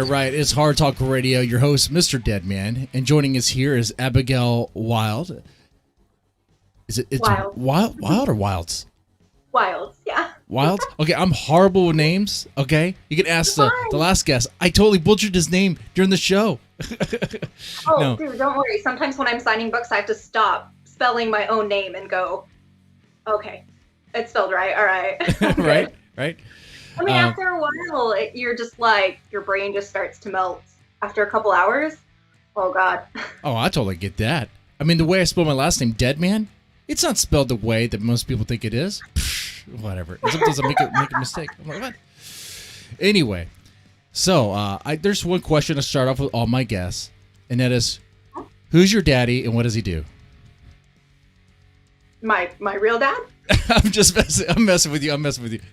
right. It's Hard Talk Radio. Your host, MrDeadman, and joining us here is Abigail Wildes. It's Wild or Wilds? Wilds, yeah. Wilds? Okay, I'm horrible with names. Okay, you can ask the last guest. I totally butchered his name during the show. No. Dude, don't worry. Sometimes when I'm signing books, I have to stop spelling my own name and go, okay, it's spelled right. All right. Right. I mean, after a while, you're just like, your brain just starts to melt. After a couple hours, oh, God. Oh, I totally get that. I mean, the way I spell my last name, Deadman, it's not spelled the way that most people think it is. Whatever. Sometimes I make a mistake. I'm like, what? Anyway, so there's one question to start off with all my guests, and that is, who's your daddy and what does he do? My real dad? I'm just messing with you.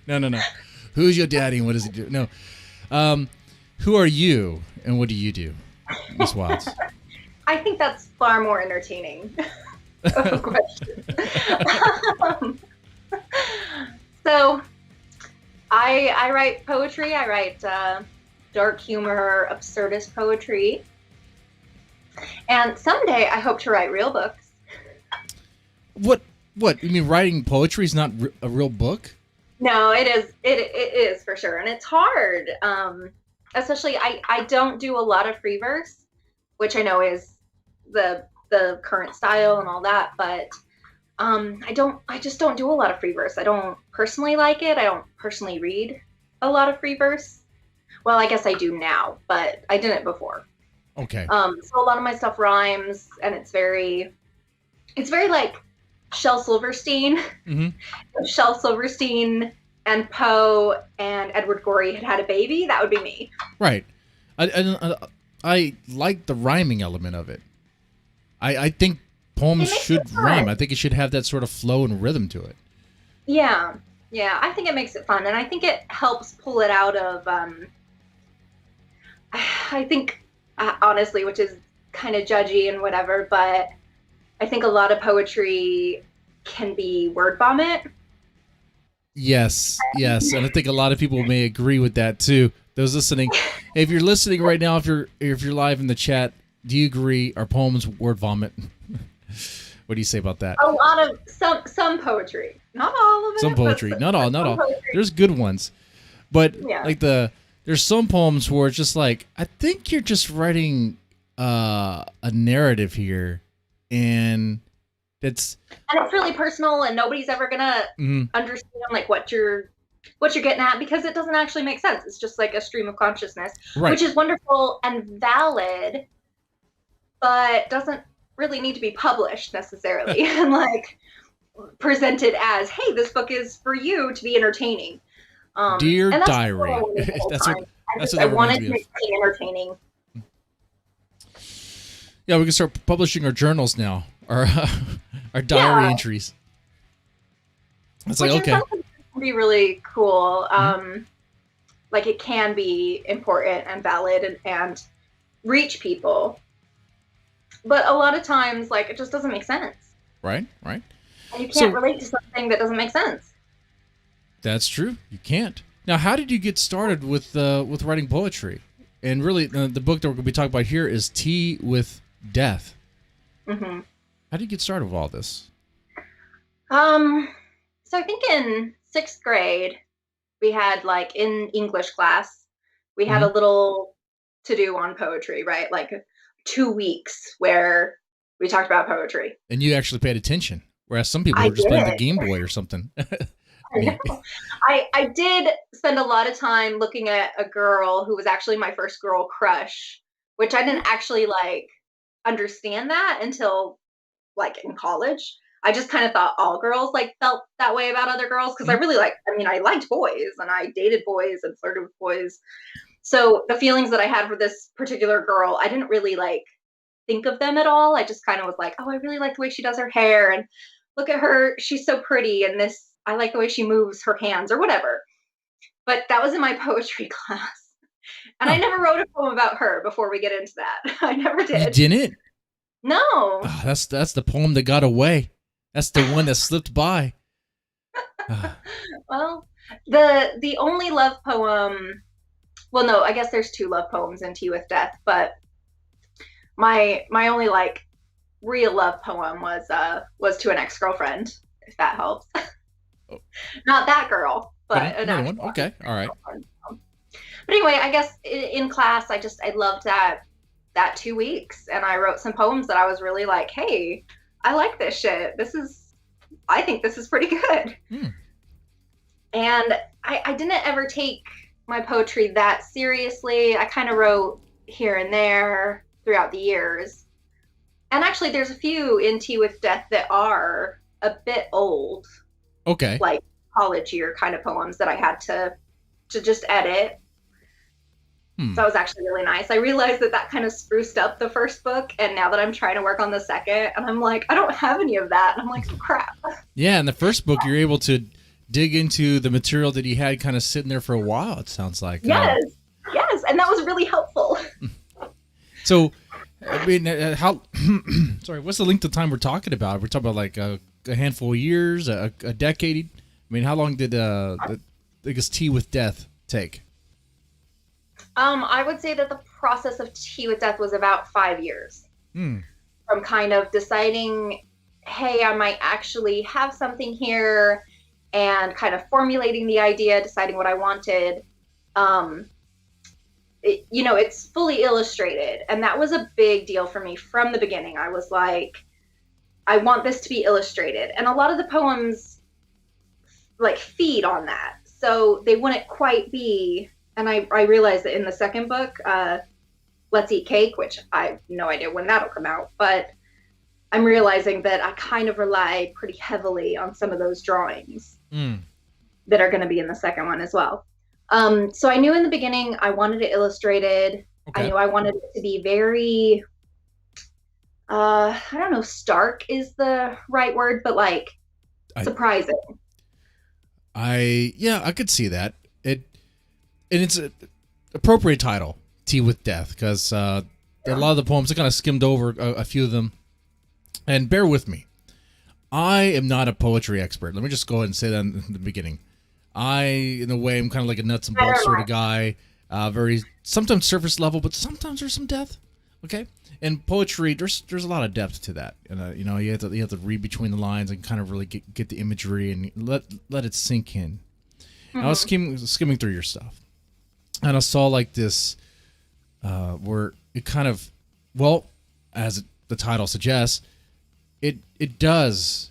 No. Who's your daddy and what does he do? No. Who are you and what do you do, Miss Wildes? I think that's far more entertaining of a question. So, I write poetry. I write dark humor, absurdist poetry. And someday I hope to write real books. What? You mean writing poetry is not a real book? No, it is. It is for sure, and it's hard. Especially, I don't do a lot of free verse, which I know is the current style and all that. But I just don't do a lot of free verse. I don't personally like it. I don't personally read a lot of free verse. Well, I guess I do now, but I didn't before. Okay. So a lot of my stuff rhymes, and it's very like Shel Silverstein. Mm-hmm. Shel Silverstein and Poe and Edward Gorey had a baby, that would be me. Right. I like the rhyming element of it. I think poems should rhyme. I think it should have that sort of flow and rhythm to it. Yeah. I think it makes it fun, and I think it helps pull it out of. I think honestly, which is kind of judgy and whatever, but I think a lot of poetry can be word vomit. Yes, and I think a lot of people may agree with that too. Those listening, if you're listening right now, if you're live in the chat, do you agree? Are poems word vomit? What do you say about that? A lot of some poetry, not all of it. Some poetry, not all. Poetry. There's good ones, but there's some poems where it's just like, I think you're just writing a narrative here. And it's really personal, and nobody's ever gonna understand like what you're getting at, because it doesn't actually make sense. It's just like a stream of consciousness, right, which is wonderful and valid, but doesn't really need to be published necessarily and like presented as, hey, this book is for you to be entertaining. Dear diary. That's what I wanted to be entertaining. Yeah, we can start publishing our journals now, our diary entries. It's which like, okay, can be really cool. Like it can be important and valid and reach people, but a lot of times, like, it just doesn't make sense. Right. And you can't relate to something that doesn't make sense. That's true. You can't. Now, how did you get started with writing poetry? And really, the book that we're going to be talking about here is Tea with Death. Mm-hmm. How did you get started with all this? So I think in 6th grade, we had, like, in English class, we had a little to-do on poetry, right? Like 2 weeks where we talked about poetry. And you actually paid attention, whereas some people were just playing the Game Boy or something. I did spend a lot of time looking at a girl who was actually my first girl crush, which I didn't actually, like, understand that until, like, in college. I just kind of thought all girls, like, felt that way about other girls, because I really I liked boys, and I dated boys and flirted with boys. So the feelings that I had for this particular girl, I didn't really, like, think of them at all. I just kind of was like, oh, I really like the way she does her hair, and look at her, she's so pretty, and this, I like the way she moves her hands, or whatever. But that was in my poetry class. And I never wrote a poem about her before we get into that. I never did. You didn't? No. Oh, that's the poem that got away. That's the one that slipped by. Well, the only love poem well, no, I guess there's 2 love poems in Tea with Death, but my only like real love poem was to an ex-girlfriend, if that helps. Oh. Not that girl, but another one. Okay, all right. But anyway, I guess in class, I loved that 2 weeks, and I wrote some poems that I was really like, hey, I like this shit. I think this is pretty good. And I didn't ever take my poetry that seriously. I kind of wrote here and there throughout the years. And actually, there's a few in Tea with Death that are a bit old. Okay. Like college year kind of poems that I had to just edit. So that was actually really nice. I realized that kind of spruced up the first book, and now that I'm trying to work on the second, and I'm like, I don't have any of that. And I'm like, oh, crap. Yeah, in the first book, you're able to dig into the material that you had kind of sitting there for a while, it sounds like. Yes, and that was really helpful. So, I mean, sorry, what's the length of time we're talking about? We're talking about like a handful of years, a decade? I mean, how long did I guess Tea with Death take? I would say that the process of Tea with Death was about 5 years. From kind of deciding, hey, I might actually have something here, and kind of formulating the idea, deciding what I wanted. It's fully illustrated, and that was a big deal for me from the beginning. I was like, I want this to be illustrated, and a lot of the poems like feed on that, so they wouldn't quite be. And I realized that in the second book, Let's Eat Cake, which I have no idea when that'll come out, but I'm realizing that I kind of rely pretty heavily on some of those drawings that are going to be in the second one as well. So I knew in the beginning I wanted it illustrated. Okay. I knew I wanted it to be very, I don't know, stark is the right word, but like surprising. I could see that. And it's an appropriate title, Tea with Death, because a lot of the poems, I kind of skimmed over a few of them. And bear with me. I am not a poetry expert. Let me just go ahead and say that in the beginning. In a way, I'm kind of like a nuts and bolts sort of guy. Very, sometimes surface level, but sometimes there's some depth. Okay? And poetry, there's a lot of depth to that. And, you have to read between the lines and kind of really get the imagery and let it sink in. I was skimming through your stuff. And I saw like this, where it kind of, well, as the title suggests, it does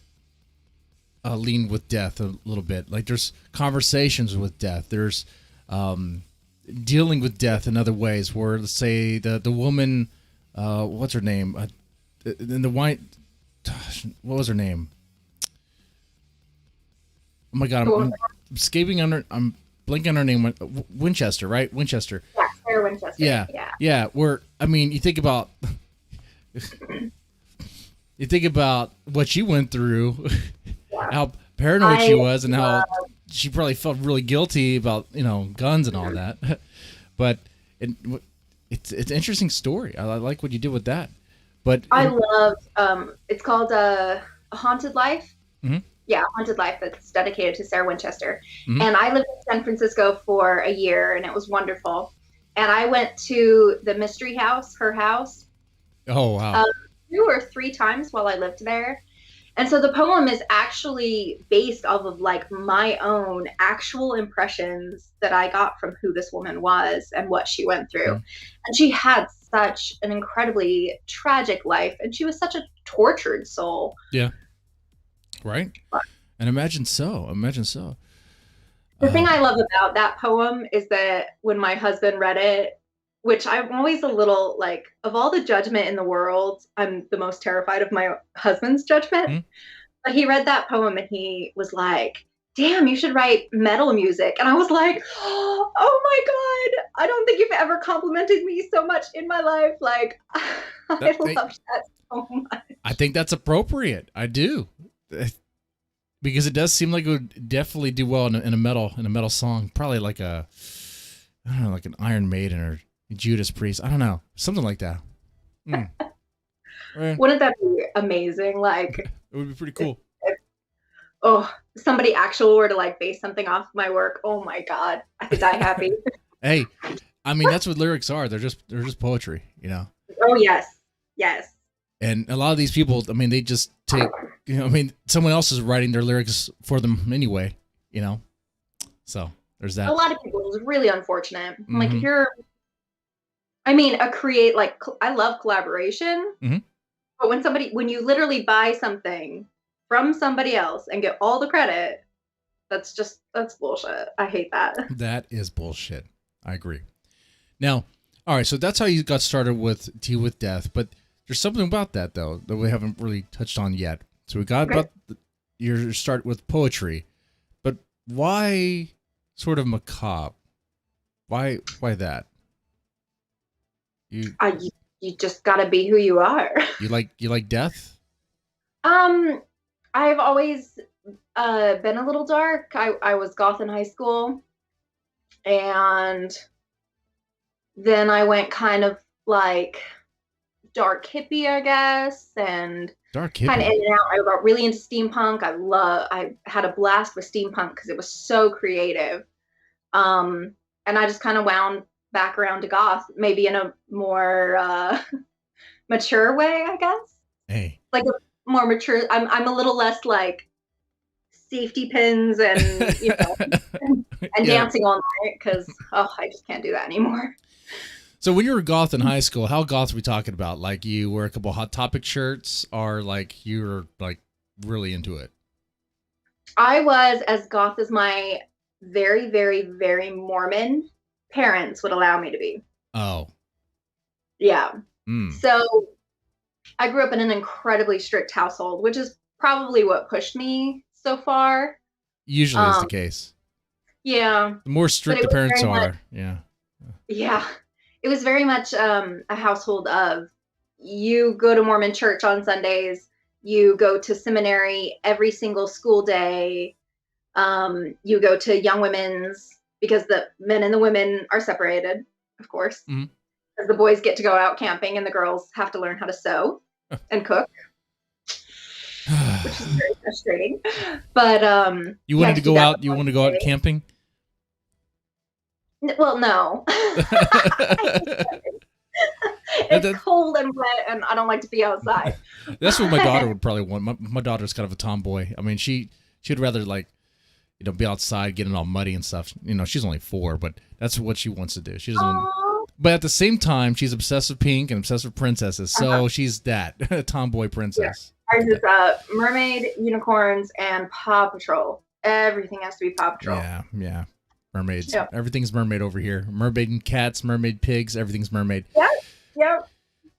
lean with death a little bit. Like there's conversations with death. There's dealing with death in other ways. Where let's say the woman, what's her name? In the white, what was her name? Oh my God, I'm escaping on her. I'm blanking on her name. Winchester, right? Winchester. Yeah, Sarah Winchester. Yeah. Where you think about, what she went through, how paranoid she was, and how she probably felt really guilty about guns and all that. But it's an interesting story. I like what you did with that. But I loved. It's called A Haunted Life. Mm-hmm. Yeah, Haunted Life, that's dedicated to Sarah Winchester. Mm-hmm. And I lived in San Francisco for a year, and it was wonderful. And I went to the Mystery House, her house. Oh, wow. 2 or 3 times while I lived there. And so the poem is actually based off of like my own actual impressions that I got from who this woman was and what she went through. Mm-hmm. And she had such an incredibly tragic life, and she was such a tortured soul. Yeah. Right? And imagine so. The thing I love about that poem is that when my husband read it, which I'm always a little like, of all the judgment in the world, I'm the most terrified of my husband's judgment. Mm-hmm. But he read that poem and he was like, damn, you should write metal music. And I was like, oh my God, I don't think you've ever complimented me so much in my life. Like, I love that so much. I think that's appropriate. I do. Because it does seem like it would definitely do well in a metal song. Probably like I don't know, like an Iron Maiden or Judas Priest. I don't know, something like that. Right. Wouldn't that be amazing? Like it would be pretty cool. If somebody actual were to like base something off my work. Oh my God, I could die happy. Hey, I mean, that's what lyrics are. They're just poetry, Oh yes, yes. And a lot of these people, I mean, they just take, I mean, someone else is writing their lyrics for them anyway, So there's that. A lot of people, it's really unfortunate. Mm-hmm. Like if you're, I love collaboration, mm-hmm. but when you literally buy something from somebody else and get all the credit, that's bullshit. I hate that. That is bullshit. I agree. Now, all right, so that's how you got started with Tea with Death, but there's something about that, though, that we haven't really touched on yet. So we got about your start with poetry, but why sort of macabre? Why that? You just gotta be who you are. You like death? I've always been a little dark. I was goth in high school, and then I went kind of like dark hippie, I guess, and dark hippie. Kind of in and out. I got really into steampunk. I had a blast with steampunk because it was so creative. And I just kind of wound back around to goth, maybe in a more mature way, I guess. Hey, like a more mature. I'm a little less like safety pins and and dancing all night because I just can't do that anymore. So when you were goth in high school, how goth are we talking about? Like you wear a couple Hot Topic shirts, or like you were like really into it? I was as goth as my very, very, very Mormon parents would allow me to be. Oh. Yeah. Mm. So I grew up in an incredibly strict household, which is probably what pushed me so far. Usually is the case. Yeah. The more strict the parents are. Yeah. Yeah. It was very much a household of you go to Mormon church on Sundays, you go to seminary every single school day, you go to young women's because the men and the women are separated, of course, because the boys get to go out camping and the girls have to learn how to sew and cook, which is very frustrating. But you wanted to go out. You want to go out camping? Well, no. It's cold and wet, and I don't like to be outside. That's what my daughter would probably want. My daughter's kind of a tomboy. I mean, she'd rather like, be outside, getting all muddy and stuff. She's only 4, but that's what she wants to do. She doesn't. But at the same time, she's obsessed with pink and obsessed with princesses. So she's that tomboy princess. Yeah. Ours is mermaid, unicorns, and Paw Patrol. Everything has to be Paw Patrol. Yeah. Mermaids. Yep. Everything's mermaid over here. Mermaid and cats, mermaid pigs, everything's mermaid. Yep.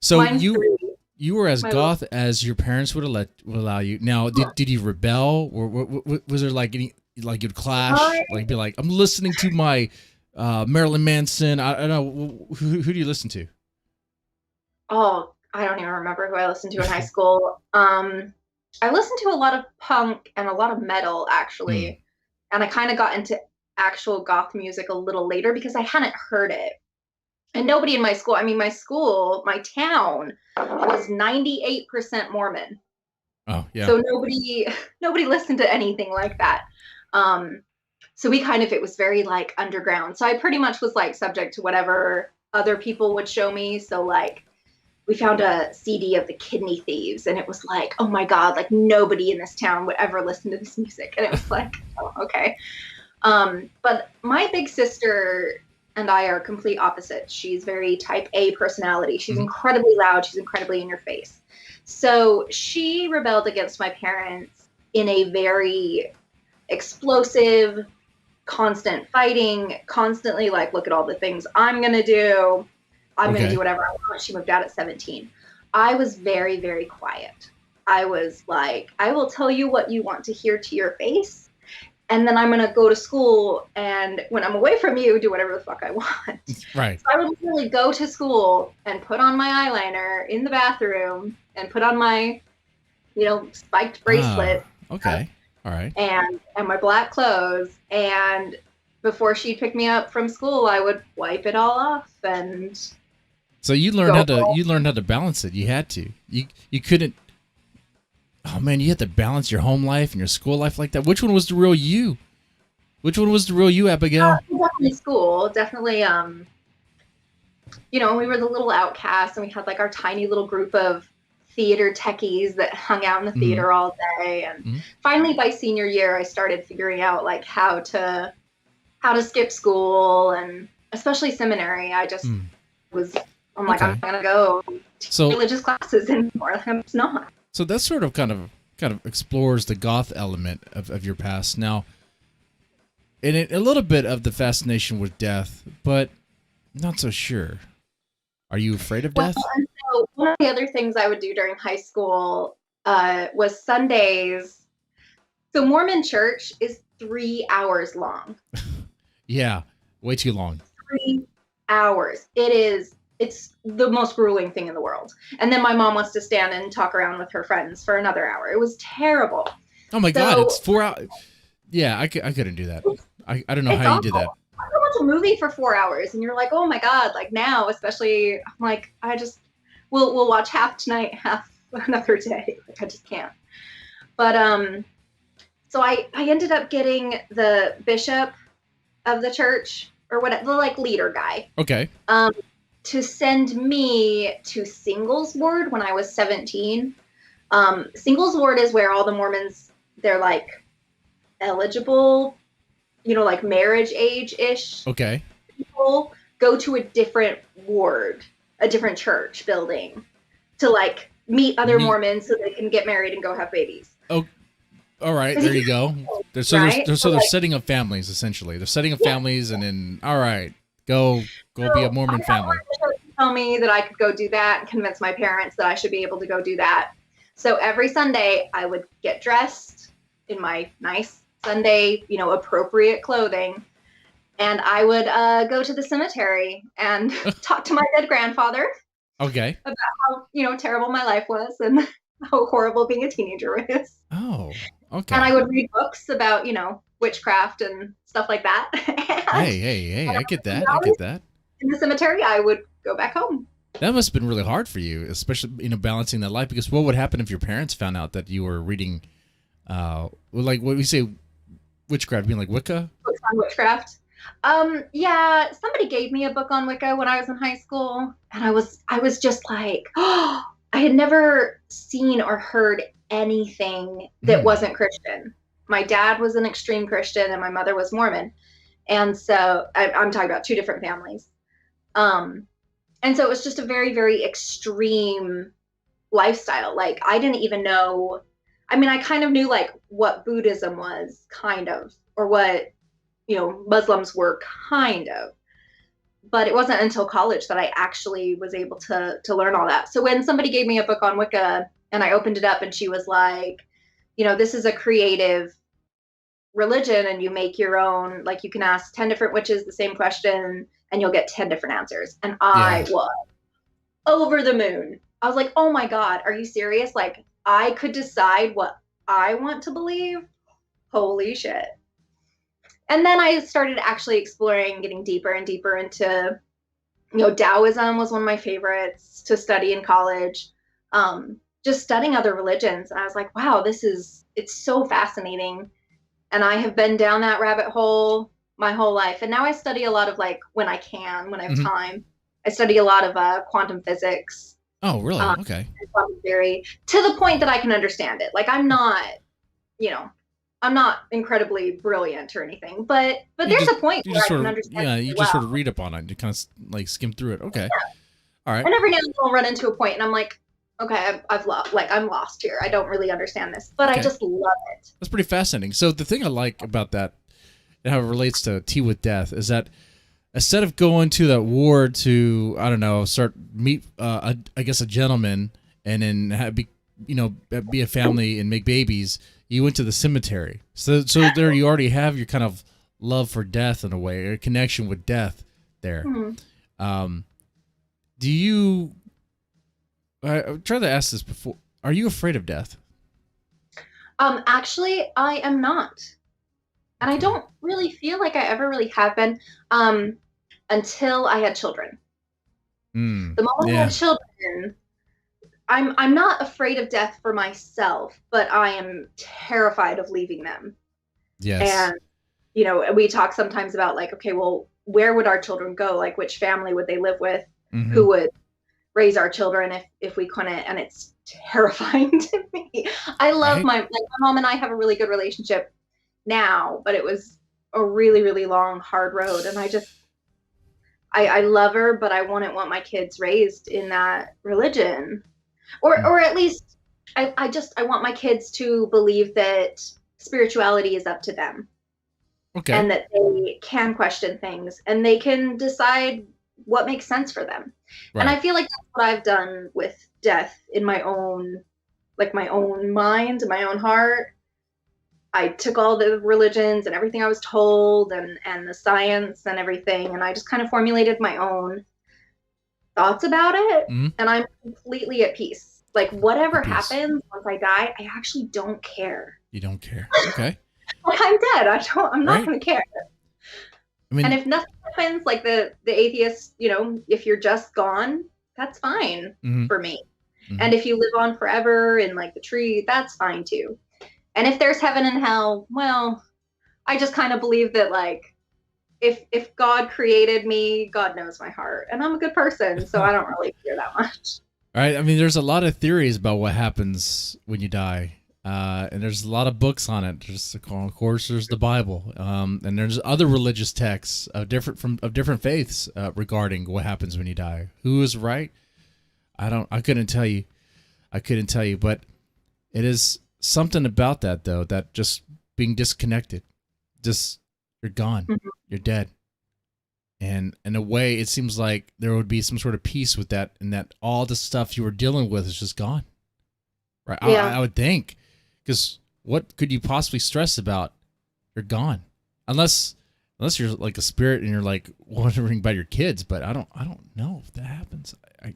So you were as goth as your parents would allow you. Now, did you rebel? Or was there like any, like you'd clash? Like be like, I'm listening to my Marilyn Manson. I don't know. Who do you listen to? Oh, I don't even remember who I listened to in high school. I listened to a lot of punk and a lot of metal, actually. And I kind of got into actual goth music a little later because I hadn't heard it. And nobody in my school, my town was 98% Mormon. Oh, yeah. So nobody listened to anything like that. So it was very like underground. So I pretty much was like subject to whatever other people would show me. So like we found a CD of the Kidney Thieves and it was like, oh my God, like nobody in this town would ever listen to this music. And it was like, oh, okay. But my big sister and I are complete opposites. She's very type A personality. She's incredibly loud. She's incredibly in your face. So she rebelled against my parents in a very explosive, constant fighting, constantly like, look at all the things I'm going to do. I'm going to do whatever I want. She moved out at 17. I was very, very quiet. I was like, I will tell you what you want to hear to your face. And then I'm going to go to school, and when I'm away from you, do whatever the fuck I want. Right. So I would literally go to school and put on my eyeliner in the bathroom and put on my, spiked bracelet. Okay. All right. And my black clothes. And before she'd pick me up from school, I would wipe it all off. And so you learned how to balance it. You had to. You couldn't. Oh man, you had to balance your home life and your school life like that. Which one was the real you? Which one was the real you, Abigail? Definitely school. Definitely you know, we were the little outcasts, and we had like our tiny little group of theater techies that hung out in the theater all day. And finally, by senior year, I started figuring out like how to skip school, and especially seminary. I just I'm like, I'm not gonna go to religious classes anymore. I'm just not. So that sort of kind of explores the goth element of your past now, and a little bit of the fascination with death, but not so sure. Are you afraid of death? And so one of the other things I would do during high school was Sundays. So Mormon church is 3 hours long. Yeah, way too long. 3 hours. It's the most grueling thing in the world. And then my mom wants to stand and talk around with her friends for another hour. It was terrible. Oh my God, it's 4 hours. Yeah, I couldn't do that. I don't know how you did that. I can watch a movie for 4 hours and you're like, oh my God, like now, especially, I'm like, we'll watch half tonight, half another day. Like, I just can't. But, so I ended up getting the bishop of the church, or what, the like leader guy. Okay. To send me to singles ward when I was 17. Singles ward is where all the Mormons, they're like eligible, you know, like marriage age-ish. Okay. People go to a different ward, a different church building to like meet other Mormons so they can get married and go have babies. Oh, all right. There you go. They're setting up families, essentially. They're setting up families, and then, all right, go be a Mormon family. Tell me that I could go do that and convince my parents that I should be able to go do that. So every Sunday I would get dressed in my nice Sunday, you know, appropriate clothing. And I would go to the cemetery and talk to my dead grandfather. Okay. About how, you know, terrible my life was and how horrible being a teenager is. Oh, okay. And I would read books about, you know, witchcraft and stuff like that. Hey, I get that. In the cemetery, I would go back home. That must have been really hard for you, especially, you know, balancing that life, because what would happen if your parents found out that you were reading, like what we say, witchcraft, being like Wicca? Books on witchcraft. Yeah, somebody gave me a book on Wicca when I was in high school, and I was just like, oh, I had never seen or heard anything that wasn't Christian. My dad was an extreme Christian, and my mother was Mormon, and so I'm talking about two different families. And so it was just a very, very extreme lifestyle. Like, I didn't even know. I mean, I kind of knew like what Buddhism was, kind of, or what, you know, Muslims were, kind of. But it wasn't until college that I actually was able to learn all that. So when somebody gave me a book on Wicca and I opened it up and she was like, you know, this is a creative religion and you make your own, like you can ask 10 different witches the same question and you'll get 10 different answers. And I was over the moon. I was like, oh my God, are you serious? Like, I could decide what I want to believe? Holy shit. And then I started actually exploring, getting deeper and deeper into, you know, Taoism was one of my favorites to study in college. Just studying other religions. And I was like, wow, it's so fascinating. And I have been down that rabbit hole my whole life. And now I study a lot of, like, when I have time, I study a lot of quantum physics. Oh, really? Okay. Quantum theory, to the point that I can understand it. Like, I'm not, you know, I'm not incredibly brilliant or anything, but there's a point where I can understand. Yeah, you just sort of read up on it. You kind of like skim through it. Okay. Yeah. All right. And every now and then I'll run into a point and I'm like, okay, I'm lost here. I don't really understand this, but I just love it. That's pretty fascinating. So the thing I like about that and how it relates to Tea with Death is that instead of going to that ward to, I don't know, meet, I guess, a gentleman and then be a family and make babies, you went to the cemetery. So there you already have your kind of love for death in a way, or connection with death there. Mm-hmm. Do you, I tried to ask this before, are you afraid of death? Actually, I am not. And I don't really feel like I ever really have been, until I had children. The moment I had children, I'm not afraid of death for myself, but I am terrified of leaving them. Yes. And, you know, we talk sometimes about like, okay, well, where would our children go? Like, which family would they live with? who would raise our children if we couldn't, and it's terrifying to me. I love my mom and I have a really good relationship now, but it was a really, really long, hard road, and I love her, but I wouldn't want my kids raised in that religion, or at least I want my kids to believe that spirituality is up to them. Okay. And that they can question things and they can decide what makes sense for them. Right. And I feel like that's what I've done with death in my own mind, my own heart. I took all the religions and everything I was told and the science and everything, and I just kind of formulated my own thoughts about it. And I'm completely at peace. Like whatever happens once I die, I actually don't care. You don't care. Okay. Like I'm dead. I'm not going to care. I mean, and if nothing happens, like the atheist, if you're just gone, that's fine for me. And if you live on forever in like the tree, that's fine too. And if there's heaven and hell, well, I just kind of believe that like if God created me, God knows my heart, and I'm a good person, so I don't really care that much. All right. I mean, there's a lot of theories about what happens when you die. And there's a lot of books on it. Of course, there's the Bible, and there's other religious texts of different faiths regarding what happens when you die. Who is right? I couldn't tell you. But it is something about that though, that just being disconnected, just you're gone, you're dead, and in a way, it seems like there would be some sort of peace with that, and that all the stuff you were dealing with is just gone. Right? Yeah. I would think. Because what could you possibly stress about? You're gone, unless you're like a spirit and you're like wondering about your kids. But I don't know if that happens. I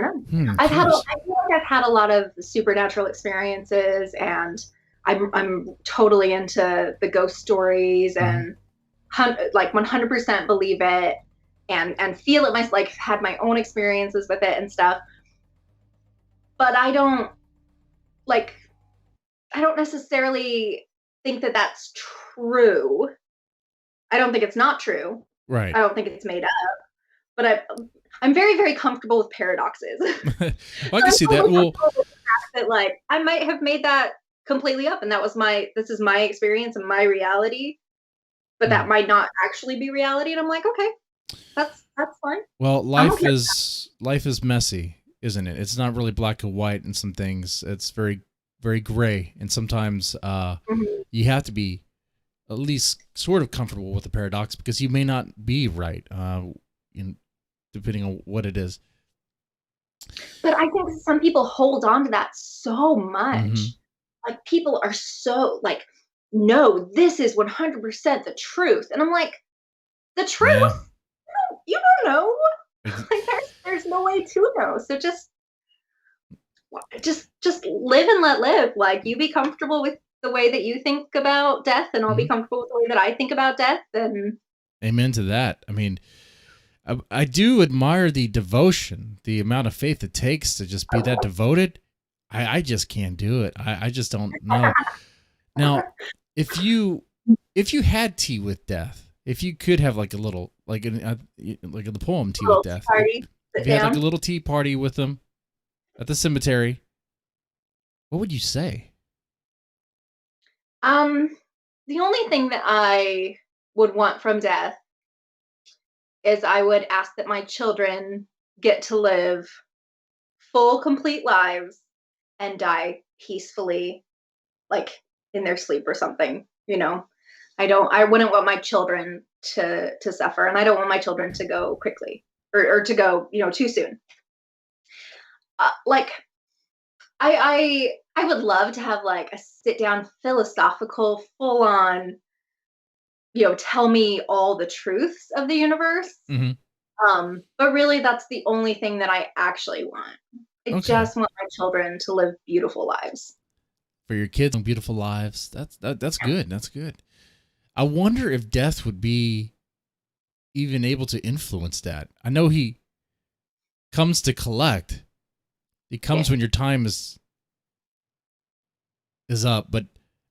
don't know. I feel like I've had a lot of supernatural experiences, and I'm totally into the ghost stories and like 100% believe it and feel it. Like had my own experiences with it and stuff. But I don't necessarily think that that's true. I don't think it's not true. Right. I don't think it's made up. But I'm very, very comfortable with paradoxes. Well, I can see that. Well, that like I might have made that completely up, and this is my experience and my reality, but that might not actually be reality. And I'm like, okay, that's fine. Well, life is messy, isn't it? It's not really black and white in some things. It's very, very gray. And sometimes you have to be at least sort of comfortable with the paradox, because you may not be right, depending on what it is. But I think some people hold on to that so much. Like people are so like, no, this is 100% the truth. And I'm like, the truth? Yeah. You don't know. Like there's no way to know. So just live and let live. Like you be comfortable with the way that you think about death, and I'll be comfortable with the way that I think about death. And amen to that. I mean, I do admire the devotion, the amount of faith it takes to just be that devoted. I just can't do it. I just don't know. Now, if you had tea with death, if you could have like a little, like the poem Tea with Death, if you had like a little tea party with them at the cemetery, what would you say? The only thing that I would want from death is I would ask that my children get to live full, complete lives and die peacefully, like in their sleep or something. I wouldn't want my children to suffer, and I don't want my children to go quickly or to go, too soon. I would love to have like a sit down philosophical, full on, tell me all the truths of the universe. But really that's the only thing that I actually want. I just want my children to live beautiful lives. For your kids, beautiful lives. That's good. That's good. I wonder if death would be even able to influence that. I know he comes to collect. He comes when your time is up, but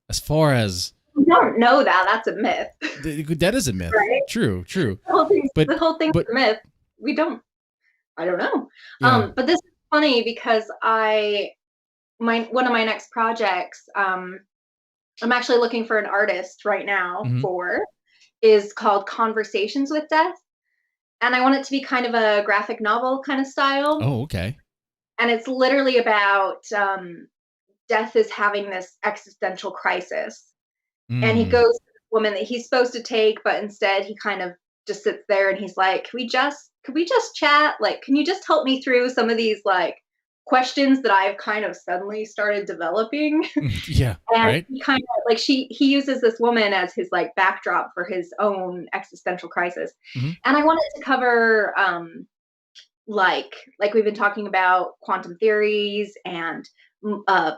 as far as you don't know that's a myth. That is a myth. Right? True. The whole thing's a myth. we don't. I don't know. Yeah. But this is funny because one of my next projects, I'm actually looking for an artist right now Mm-hmm. for, is called Conversations with Death. And I want it to be kind of a graphic novel kind of style. Oh, okay. And it's literally about Death is having this existential crisis. And he goes to this woman that he's supposed to take, but instead he kind of just sits there and he's like, could we just chat? Like, can you just help me through some of these like questions that I've kind of suddenly started developing? Yeah. And Right. he kind of like he uses this woman as his like backdrop for his own existential crisis. Mm-hmm. And I wanted to cover like we've been talking about quantum theories and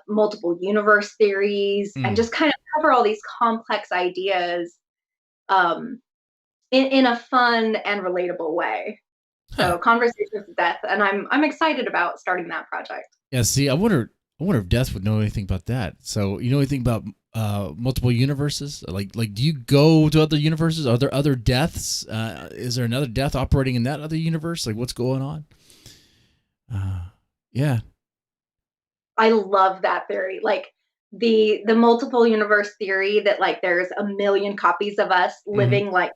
multiple universe theories and just kind of cover all these complex ideas in a fun and relatable way. So Conversations with Death, and I'm excited about starting that project. Yeah, see, I wonder if Death would know anything about that. So, you know anything about multiple universes? Like do you go to other universes? Are there other deaths? Is there another death operating in that other universe? Like, what's going on? Yeah. I love that theory. Like the multiple universe theory that like there's a million copies of us living like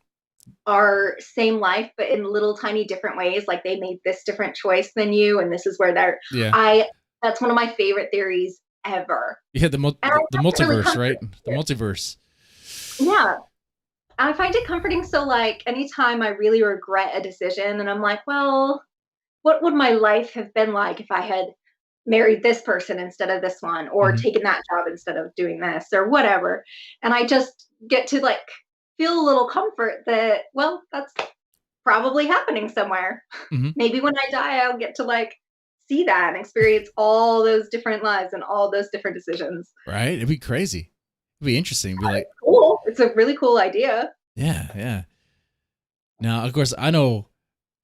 our same life, but in little tiny different ways. Like they made this different choice than you, and this is where they're. Yeah. That's one of my favorite theories ever. Yeah, the multiverse, really, right? The multiverse. Yeah. I find it comforting. So like anytime I really regret a decision and I'm like, well, what would my life have been like if I had married this person instead of this one, or taken that job instead of doing this, or whatever. And I just get to like feel a little comfort that, well, that's probably happening somewhere. Maybe when I die, I'll get to like see that and experience all those different lives and all those different decisions. Right? It'd be crazy. It'd be interesting. It'd be like, cool. It's a really cool idea. Yeah, yeah. Now, of course, I know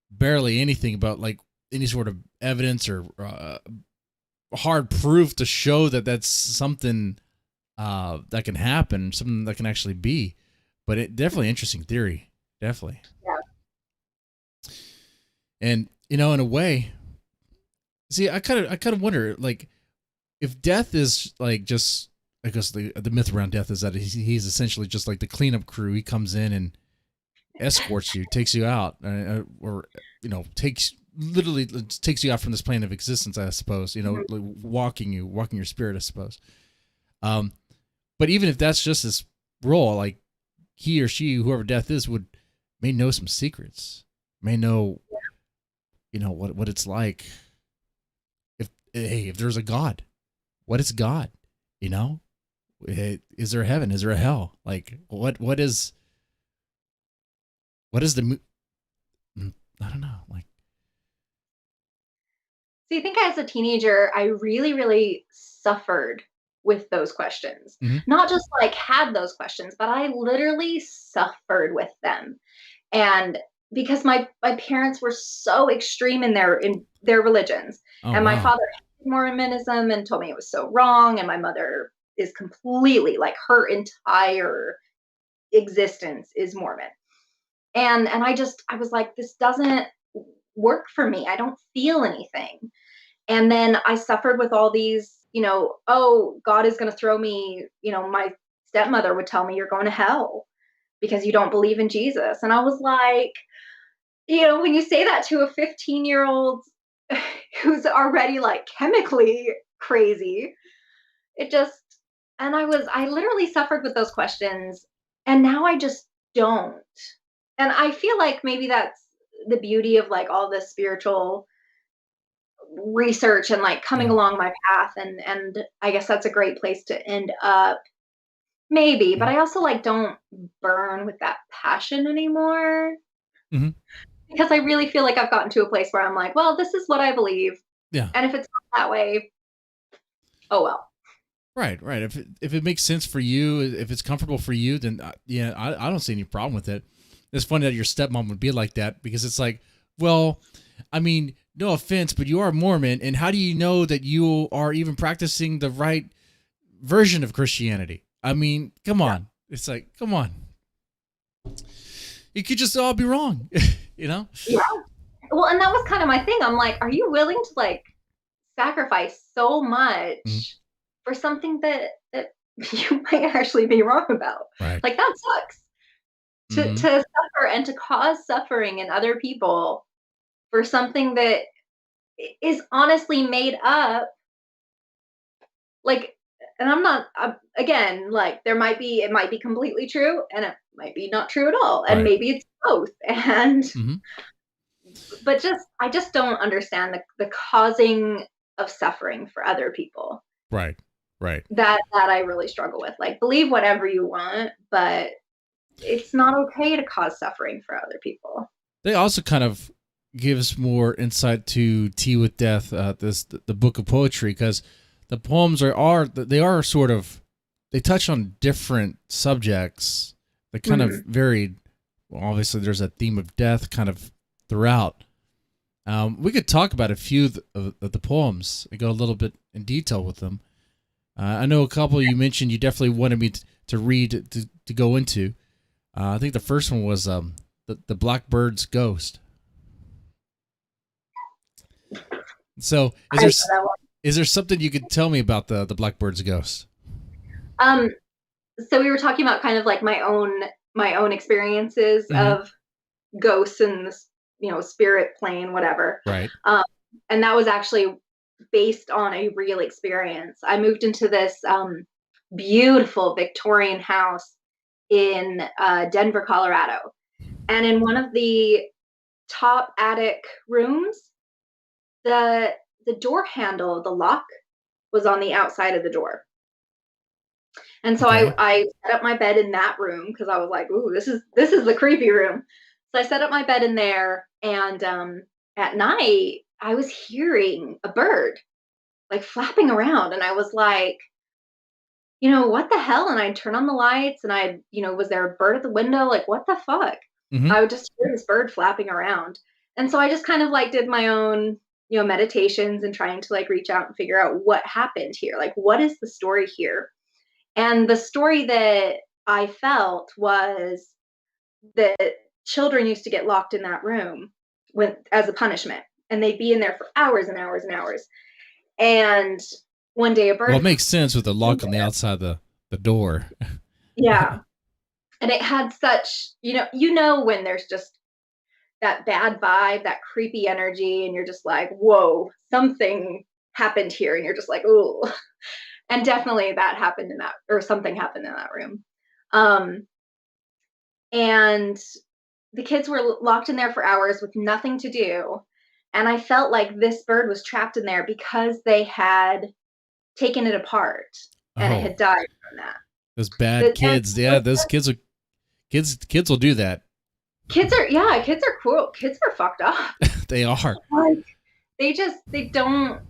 barely anything about like any sort of evidence or hard proof to show that that's something that can happen, something that can actually be. But it definitely interesting theory, definitely. Yeah. And in a way, see, I kind of wonder, like, if death is like just, I guess the myth around death is that he's essentially just like the cleanup crew. He comes in and escorts you, takes you out, or takes you out from this plane of existence, I suppose. Like walking your spirit, I suppose. But even if that's just his role, like he or she, whoever death is, may know some secrets, may know, what it's like. If there's a God, what is God? Is there a heaven? Is there a hell? Like what is the, I don't know. Like, so I think as a teenager, I really, really suffered with those questions. Not just like had those questions, but I literally suffered with them. And because my parents were so extreme in their religions. And my father hated Mormonism and told me it was so wrong. And my mother is completely like, her entire existence is Mormon. And I was like, this doesn't work for me. I don't feel anything. And then I suffered with all these, oh, God is going to throw me, my stepmother would tell me you're going to hell because you don't believe in Jesus. And I was like, when you say that to a 15-year-old who's already like chemically crazy, and I literally suffered with those questions, and now I just don't. And I feel like maybe that's the beauty of like all this spiritual research and like coming along my path. And I guess that's a great place to end up, maybe. But I also like don't burn with that passion anymore. Because I really feel like I've gotten to a place where I'm like, well, this is what I believe. Yeah. And if it's not that way, oh well. Right. If it makes sense for you, if it's comfortable for you, then I don't see any problem with it. It's funny that your stepmom would be like that, because it's like, well, I mean, no offense, but you are Mormon, and how do you know that you are even practicing the right version of Christianity? I mean, come on. It's like, come on. It could just all be wrong, Yeah. Well, and that was kind of my thing. I'm like, are you willing to like sacrifice so much for something that you might actually be wrong about? Right. Like that sucks. To suffer and to cause suffering in other people for something that is honestly made up, like, and again, like it might be completely true and it might be not true at all, and Right. maybe it's both. And but I just don't understand the causing of suffering for other people. Right. Right. That I really struggle with. Like, believe whatever you want, but it's not okay to cause suffering for other people. They also kind of gives more insight to Tea with Death, the book of poetry, because the poems are sort of, they touch on different subjects that kind of varied. Well, obviously, there's a theme of death kind of throughout. We could talk about a few of the poems and go a little bit in detail with them. I know a couple you mentioned you definitely wanted me to read to go into. I think the first one was the Blackbird's Ghost. So is there something you could tell me about the Blackbird's Ghost? So we were talking about kind of like my own experiences of ghosts and this, spirit plane, whatever. Right. And that was actually based on a real experience. I moved into this beautiful Victorian house in Denver, Colorado. And in one of the top attic rooms, the door handle, the lock, was on the outside of the door. And so I set up my bed in that room because I was like, ooh, this is the creepy room. So I set up my bed in there, and at night I was hearing a bird like flapping around, and I was like, what the hell? And I'd turn on the lights, and was there a bird at the window? Like, what the fuck? I would just hear this bird flapping around. And so I just kind of like did my own, meditations and trying to like reach out and figure out what happened here. Like, what is the story here? And the story that I felt was that children used to get locked in that room as a punishment, and they'd be in there for hours and hours and hours. And one day a bird. Well, it makes sense with the lock on the outside of the door. Yeah. And it had such, when there's just that bad vibe, that creepy energy, and you're just like, whoa, something happened here. And you're just like, oh. And definitely that happened something happened in that room. And the kids were locked in there for hours with nothing to do. And I felt like this bird was trapped in there because they had taken it apart and it had died from that. Those bad kids. Yeah, those kids will do that. Kids are cool. Kids are fucked up. They are. Like, they don't,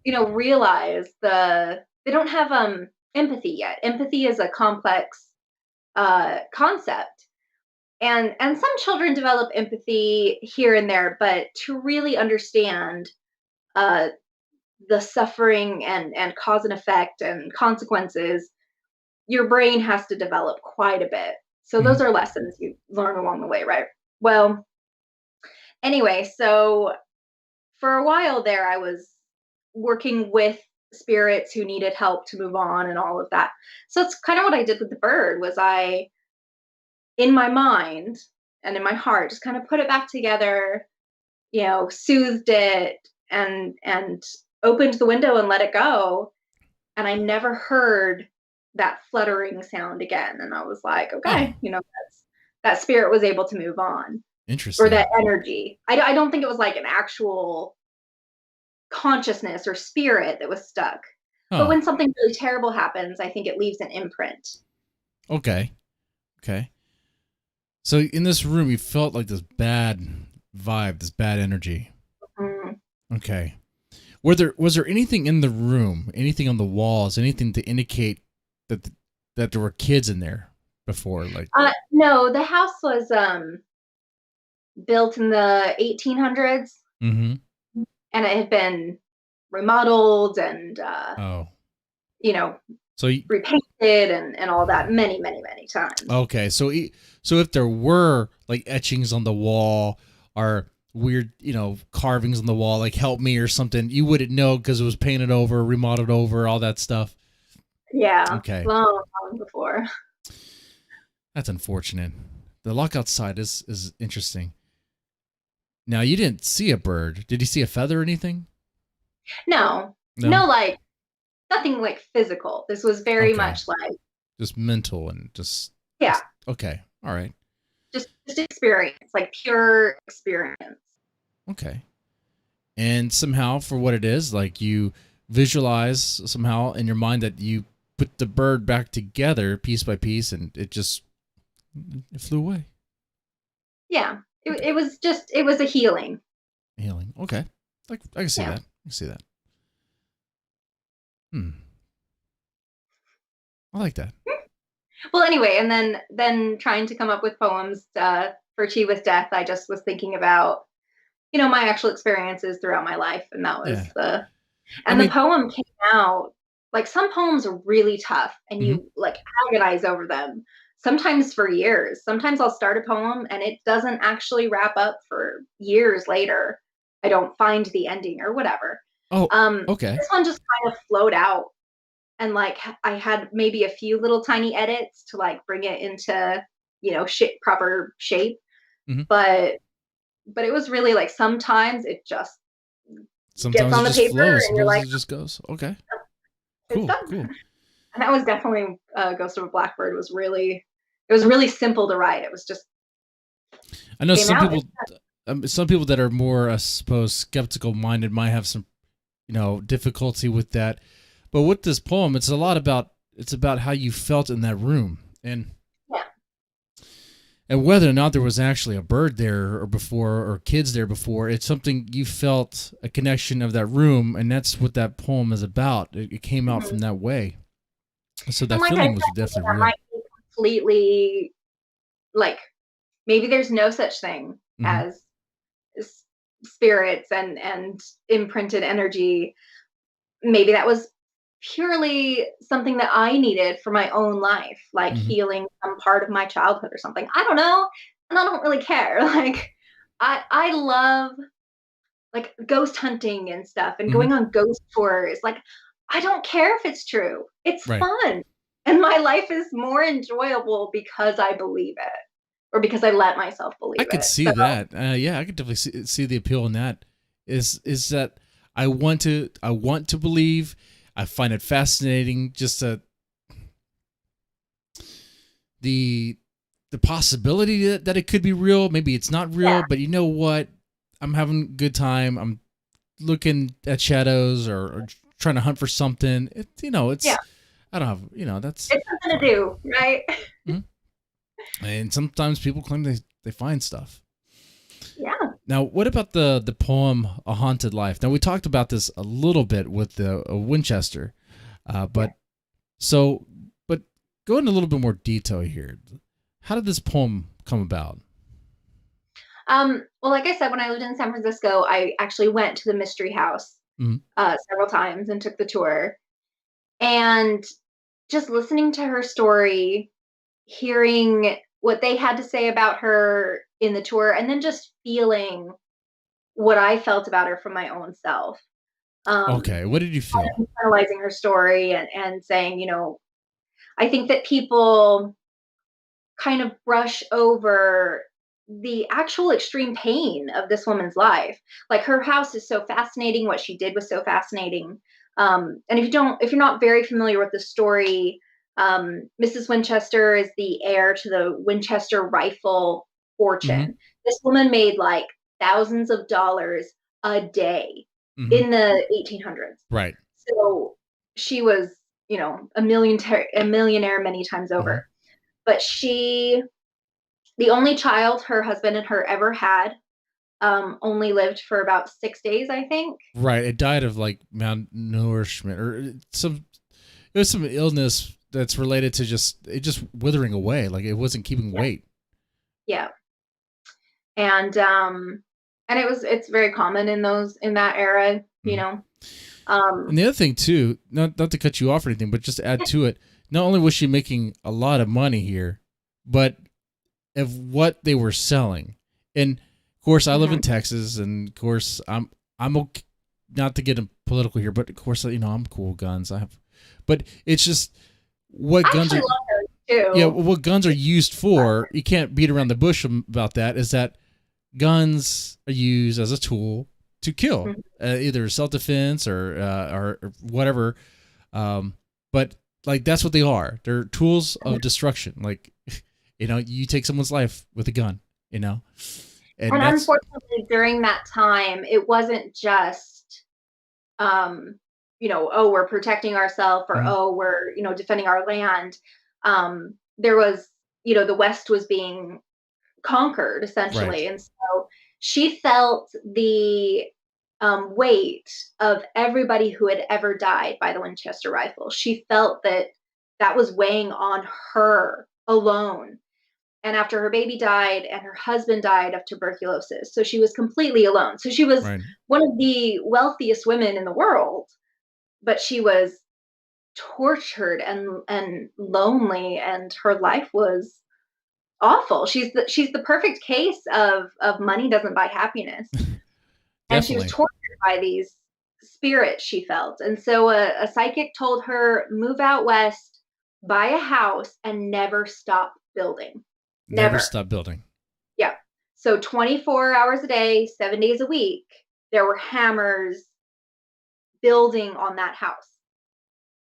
realize they don't have empathy yet. Empathy is a complex concept. And some children develop empathy here and there, but to really understand the suffering and cause and effect and consequences, your brain has to develop quite a bit. So those are lessons you learn along the way, right? Well, anyway, so for a while there, I was working with spirits who needed help to move on and all of that. So it's kind of what I did with the bird was I, in my mind and in my heart, just kind of put it back together, soothed it and opened the window and let it go. And I never heard that fluttering sound again. And I was like, okay, that spirit was able to move on. Interesting. Or that energy. I don't think it was like an actual consciousness or spirit that was stuck. But when something really terrible happens, I think it leaves an imprint. Okay. So in this room, you felt like this bad vibe, this bad energy. Okay. Was there anything in the room, anything on the walls, anything to indicate that there were kids in there before? Like no, the house was built in the 1800s, and it had been remodeled and so repainted and all that many times. Okay, so if there were like etchings on the wall or weird, carvings on the wall, like "help me" or something, you wouldn't know because it was painted over, remodeled over, all that stuff. Yeah. Okay. Long before. That's unfortunate. The lock outside is interesting. Now, you didn't see a bird. Did you see a feather or anything? No, like nothing like physical. This was very much like just mental and just okay. All right. Just experience, like pure experience. Okay. And somehow, for what it is, like you visualize somehow in your mind that you put the bird back together piece by piece, and it flew away. Yeah. It was a healing. Healing. Okay. I can see that. I can see that. I like that. Well, anyway, and then trying to come up with poems for Tea with Death, I just was thinking about, my actual experiences throughout my life, and that was the poem came out, like some poems are really tough, and you like agonize over them, sometimes for years. Sometimes I'll start a poem and it doesn't actually wrap up for years later. I don't find the ending or whatever. Oh, okay. This one just kind of flowed out. And like I had maybe a few little tiny edits to like bring it into, proper shape. But it was really like sometimes it just gets on the paper flows. and you're like, it just goes. Okay. Cool. Cool. And that was definitely Ghost of a Blackbird was really simple to write. It was just. I know some people that are more, I suppose, skeptical minded might have some, difficulty with that. But with this poem, it's about how you felt in that room, and whether or not there was actually a bird there or kids there before. It's something you felt a connection of that room, and that's what that poem is about. It came out from that way, so that feeling was definitely real. Might be completely like maybe there's no such thing as spirits and imprinted energy. Maybe that was purely something that I needed for my own life, like healing some part of my childhood or something. I don't know. And I don't really care. Like I love like ghost hunting and stuff and going on ghost tours. Like I don't care if it's true. It's fun. And my life is more enjoyable because I believe it or because I let myself believe it. I could see that. I could definitely see the appeal in that is that I want to believe. I find it fascinating, just the possibility that it could be real. Maybe it's not real, but you know what? I'm having a good time. I'm looking at shadows or trying to hunt for something. It's I don't have that's it's something to do, right? And sometimes people claim they find stuff. Yeah. Now, what about the poem "A Haunted Life"? Now, we talked about this a little bit with the Winchester, but go into a little bit more detail here. How did this poem come about? Well, like I said, when I lived in San Francisco, I actually went to the Mystery House several times and took the tour. And just listening to her story, hearing what they had to say about her in the tour, and then just feeling what I felt about her from my own self. Okay, what did you feel? Internalizing her story and saying, I think that people kind of brush over the actual extreme pain of this woman's life. Like her house is so fascinating. What she did was so fascinating. And if you're not very familiar with the story, Mrs. Winchester is the heir to the Winchester rifle fortune. This woman made like thousands of dollars a day in the 1800s. Right. So she was, a millionaire many times over. But the only child her husband and her ever had, only lived for about 6 days, I think. Right. It died of like malnourishment or it was some illness that's related to just withering away. Like it wasn't keeping weight. Yeah. And it's very common in that era, and the other thing too, not to cut you off or anything, but just to add to it, not only was she making a lot of money here, but of what they were selling. And course, I live in Texas, and of course, I'm okay, not to get political here, but of course, I'm cool with guns. But it's just what I guns actually are. love those too. Yeah, what guns are used for? You can't beat around the bush about that. Is that guns are used as a tool to kill, either self-defense or whatever. But like that's what they are. They're tools of destruction. Like, you take someone's life with a gun. And unfortunately, during that time, it wasn't just, we're protecting ourselves, or we're defending our land. There was, the West was being conquered essentially, right. and so she felt the weight of everybody who had ever died by the Winchester rifle. She felt that was weighing on her alone. And after her baby died and her husband died of tuberculosis, so she was completely alone. So she was Right. one of the wealthiest women in the world, but she was tortured and lonely, and her life was awful. She's the perfect case of money doesn't buy happiness. And she was Definitely. tortured by these spirits she felt. And so a psychic told her, move out west, buy a house, and never stop building. Never Never. stop building. Yeah. So 24 hours a day, 7 days a week, there were hammers building on that house.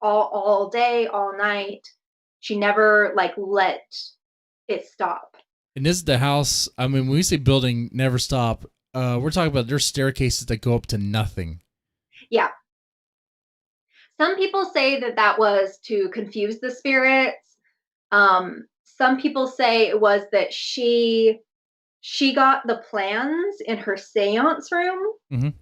All day, all night. She never let it stop. And this is the house. I mean, when we say building never stop, we're talking about there's staircases that go up to nothing. Yeah. Some people say that was to confuse the spirits. Some people say it was that she got the plans in her seance room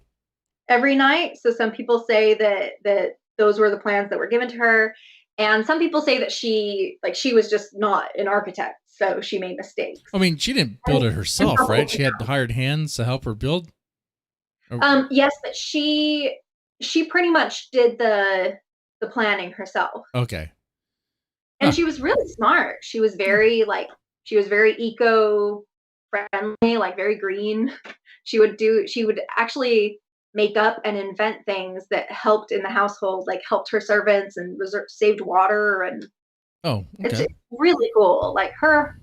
every night. So some people say that those were the plans that were given to her. And some people say that she was just not an architect, so she made mistakes. I mean, she didn't build it herself, right? She had hired hands to help her build. Yes, but she pretty much did the planning herself. Okay. And she was really smart. She was very eco friendly, very green. She would actually make up and invent things that helped in the household, helped her servants and saved water. And it's really cool. Her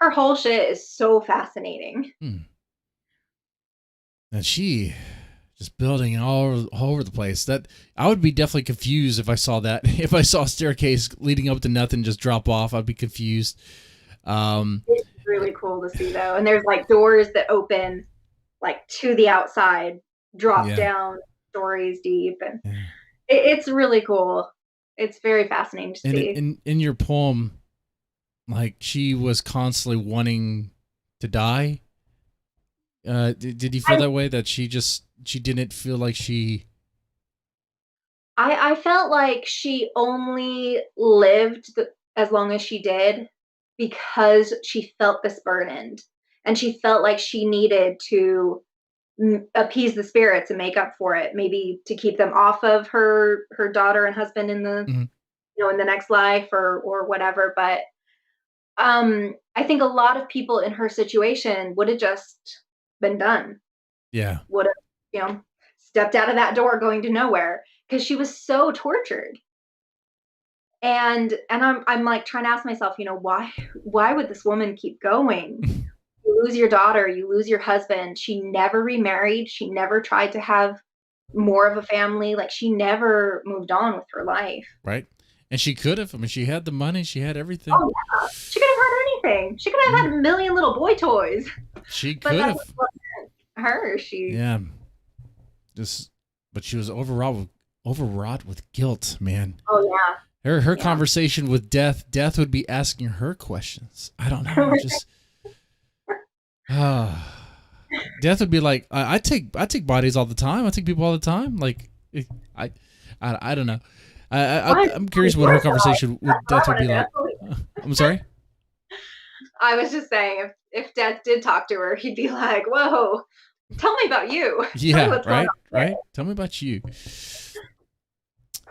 whole shit is so fascinating. And she just building all over the place. That I would be definitely confused if I saw that. If I saw a staircase leading up to nothing just drop off, I'd be confused. It's really cool to see though. And there's doors that open to the outside, drop down stories deep, and it's really cool. It's very fascinating to see. In your poem, she was constantly wanting to die. Did you feel that way, that she didn't feel like she? I felt like she only lived as long as she did because she felt this burden, and she felt like she needed to appease the spirits and make up for it, maybe to keep them off of her daughter and husband in the in the next life or whatever. But I think a lot of people in her situation would have just been done. Yeah. Would have, stepped out of that door going to nowhere, because she was so tortured. And I'm trying to ask myself, why would this woman keep going? You lose your daughter, you lose your husband. She never remarried. She never tried to have more of a family. She never moved on with her life. Right. And she could have. I mean, she had the money. She had everything. Oh, yeah. She could have had anything. She could have had a million little boy toys. She could have. Her. Yeah. But she was overwrought with guilt, man. Oh, yeah. Her conversation with death would be asking her questions. I don't know. Just death would be like, I take bodies all the time. I take people all the time. I don't know. I'm curious what her conversation with death would be like. I'm sorry? I was just saying, if death did talk to her, he'd be like, whoa, tell me about you. Yeah, right? Tell me about you.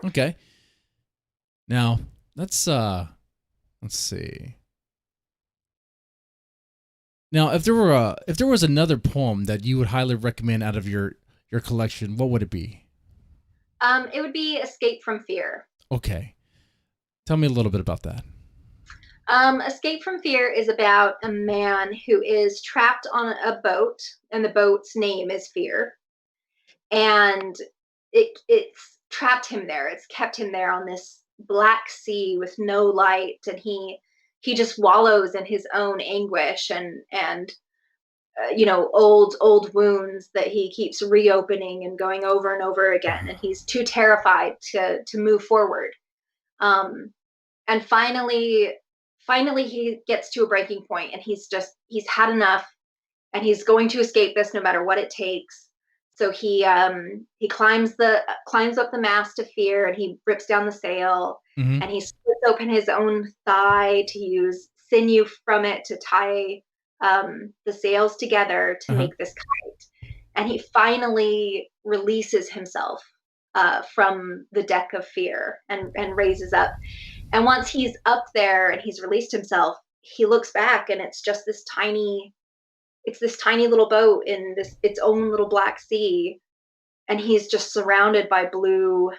Okay. Now, let's see. Now, if there was another poem that you would highly recommend out of your collection, what would it be? It would be Escape from Fear. Okay. Tell me a little bit about that. Escape from Fear is about a man who is trapped on a boat, and the boat's name is Fear. And it's trapped him there. It's kept him there on this black sea with no light, and he just wallows in his own anguish and old wounds that he keeps reopening and going over and over again, and he's too terrified to move forward. And finally he gets to a breaking point, and he's had enough, and he's going to escape this no matter what it takes. So he climbs up the mast of Fear, and he rips down the sail, Mm-hmm. and he splits open his own thigh to use sinew from it to tie the sails together to make this kite. And he finally releases himself from the deck of Fear and raises up. And once he's up there and he's released himself, he looks back, and it's just this tiny little boat in its own little black sea, and he's just surrounded by blue,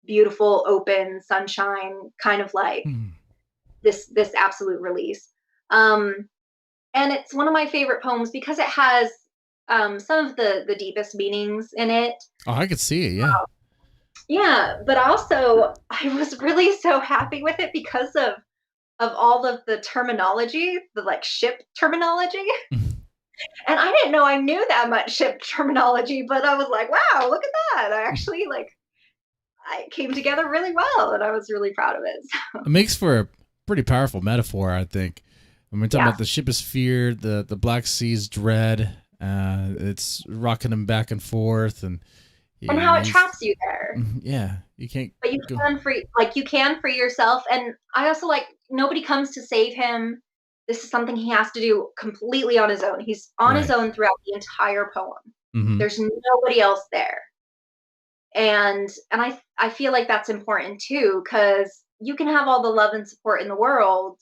beautiful, open sunshine, kind of like this absolute release. And it's one of my favorite poems because it has some of the deepest meanings in it. Oh, I could see it. Yeah. Yeah, but also I was really so happy with it because of all of the terminology, the like ship terminology. And I didn't know I knew that much ship terminology, but I was like, wow, look at that. I came together really well, and I was really proud of it. So. It makes for a pretty powerful metaphor, I think. When we're talking about the ship is fear, the Black Sea's dread. It's rocking him back and forth, and how it traps you there. Yeah, you can't. But you can free yourself, and I also like nobody comes to save him. This is something he has to do completely on his own. He's on his own throughout the entire poem. Mm-hmm. There's nobody else there. And I feel like that's important too, because you can have all the love and support in the world,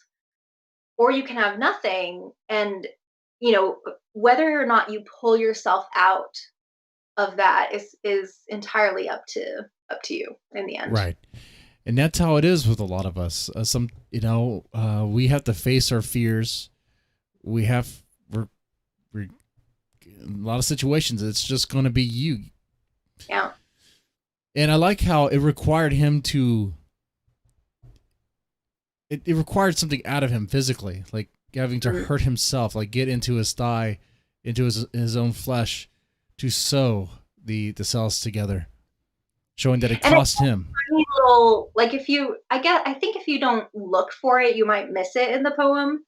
or you can have nothing. And, whether or not you pull yourself out of that is entirely up to you in the end. Right. And that's how it is with a lot of us. We have to face our fears. We're in a lot of situations. It's just going to be you. Yeah. And I like how it required him to. It required something out of him physically, like having to hurt himself, like get into his thigh, into his own flesh, to sew the cells together, showing that it cost him. Little, like I think if you don't look for it, you might miss it in the poem.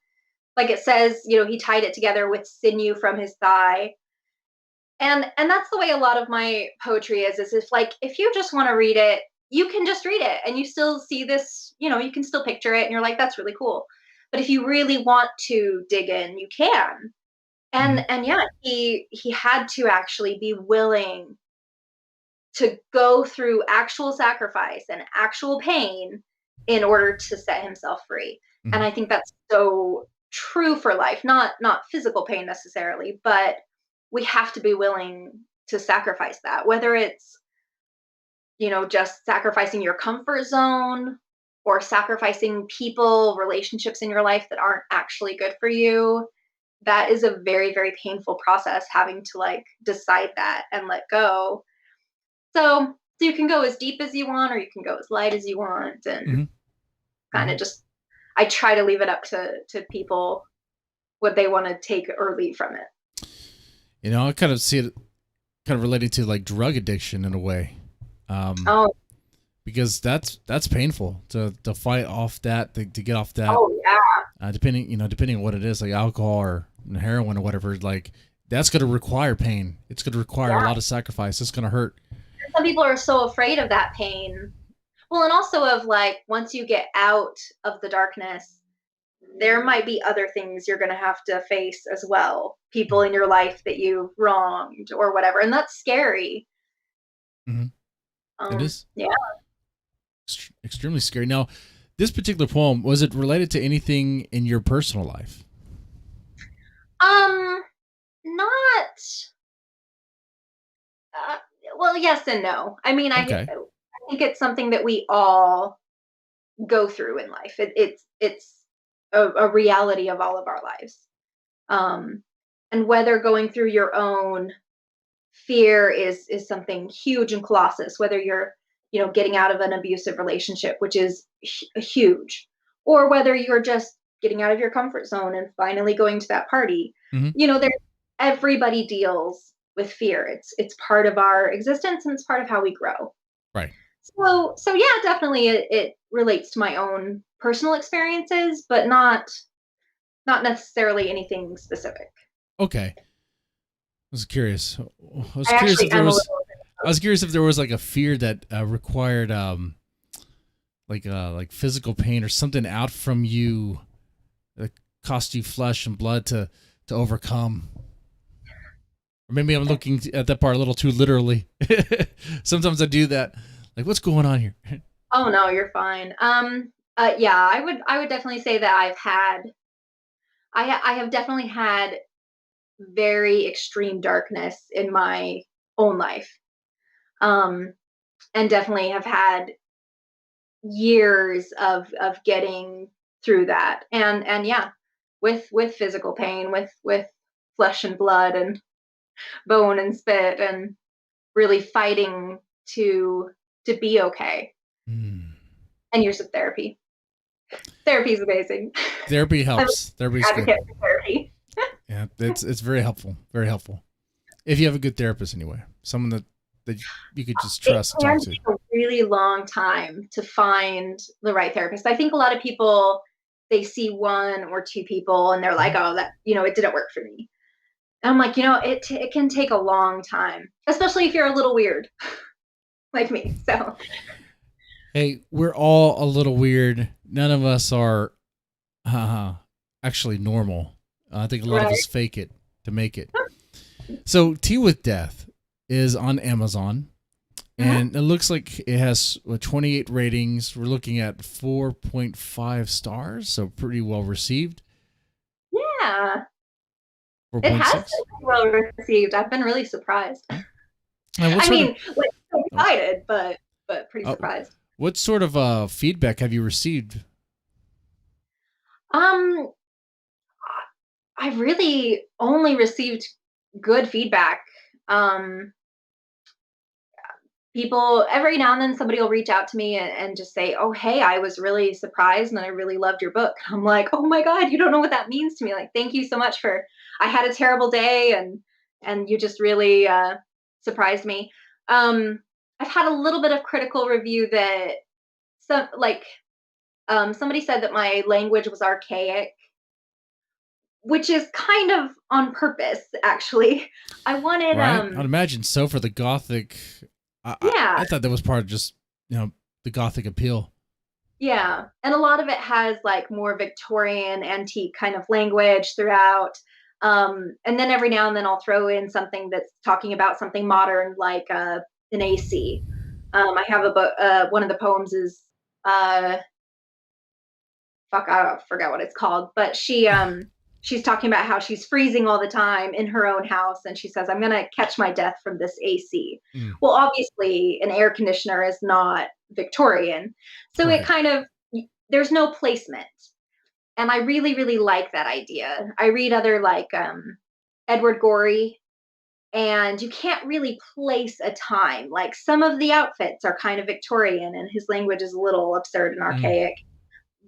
Like it says, he tied it together with sinew from his thigh. And that's the way a lot of my poetry is if you just want to read it, you can just read it and you still see this, you can still picture it and you're like, that's really cool. But if you really want to dig in, you can. And yeah, he had to actually be willing to go through actual sacrifice and actual pain in order to set himself free. Mm-hmm. And I think that's so true for life, not physical pain necessarily, but we have to be willing to sacrifice that, whether it's, just sacrificing your comfort zone or sacrificing people, relationships in your life that aren't actually good for you. That is a very, very painful process, having to decide that and let go. So you can go as deep as you want, or you can go as light as you want, and kind of just, I try to leave it up to people what they want to take or leave from it. I kind of see it kind of related to drug addiction in a way. Because that's painful to fight off that, to get off that. Oh yeah. Depending on what it is, like alcohol or heroin or whatever, that's going to require pain. It's going to require a lot of sacrifice. It's going to hurt. Some people are so afraid of that pain. Well, and also of once you get out of the darkness, there might be other things you're going to have to face as well. People in your life that you've wronged or whatever. And that's scary. Mm-hmm. It is. Yeah. Extremely scary. Now, this particular poem, was it related to anything in your personal life? Not. Uh, well, yes and no. I mean, Okay. I think it's something that we all go through in life. It's a reality of all of our lives. Um, and whether going through your own fear is something huge and colossus, whether you're getting out of an abusive relationship, which is huge, or whether you're just getting out of your comfort zone and finally going to that party. Mm-hmm. There everybody deals with fear. It's part of our existence, and it's part of how we grow. Right. So yeah, definitely it relates to my own personal experiences, but not necessarily anything specific. Okay. I was curious. I was I curious actually if there am a was. little. I was curious if there was like a fear that required like physical pain or something out from you that cost you flesh and blood to overcome. Or maybe I'm looking at that part a little too literally. Sometimes I do that. Like, what's going on here? Oh no, you're fine. Yeah, I would definitely say that I have definitely had very extreme darkness in my own life. Um, and definitely have had years of getting through that. And yeah, with physical pain, with flesh and blood and bone and spit, and really fighting to be okay. Mm. And years of therapy. Therapy is amazing. Therapy I'm helps. an Therapy's good. advocate for therapy. Yeah, it's very helpful. Very helpful. If you have a good therapist, anyway, someone that you could just It trust and talk can to. take a really long time to find the right therapist. I think a lot of people, they see one or two people and they're like, Mhm. oh, that it didn't work for me. And I'm like, it can take a long time, especially if you're a little weird like me. So Hey, we're all a little weird. None of us are actually normal. I think a lot of right. us fake it to make it. So, Tea with Death is on Amazon, Mhm. and it looks like it has 28 ratings. We're looking at 4.5 stars, so pretty well received. Yeah, it has 4.6. been well received. I've been really surprised. And what I sort of mean, like, so oh, excited, but pretty oh, surprised. what sort of feedback have you received? Um, I've really only received good feedback. Um, People every now and then somebody will reach out to me and just say, "Oh, hey, I was really surprised and I really loved your book." I'm like, "Oh my god, you don't know what that means to me. Like, thank you so much for I had a terrible day and you just really surprised me." Um, I've had a little bit of critical review that some like somebody said that my language was archaic, which is kind of on purpose actually. I wanted Right? I'd imagine so for the gothic. yeah, I thought that was part of just the gothic appeal. yeah, and a lot of it has like more Victorian antique kind of language throughout. And then every now and then I'll throw in something that's talking about something modern, like an AC. I have a book. One of the poems is uh, fuck, I forgot what it's called, but she's talking about how she's freezing all the time in her own house, and she says, "I'm gonna catch my death from this AC." Mm, Well, obviously, an air conditioner is not Victorian, so it right. kind of there's no placement, and I really really like that idea. I read other like Edward Gorey, and you can't really place a time. Like some of the outfits are kind of Victorian, and his language is a little absurd and Mm, archaic,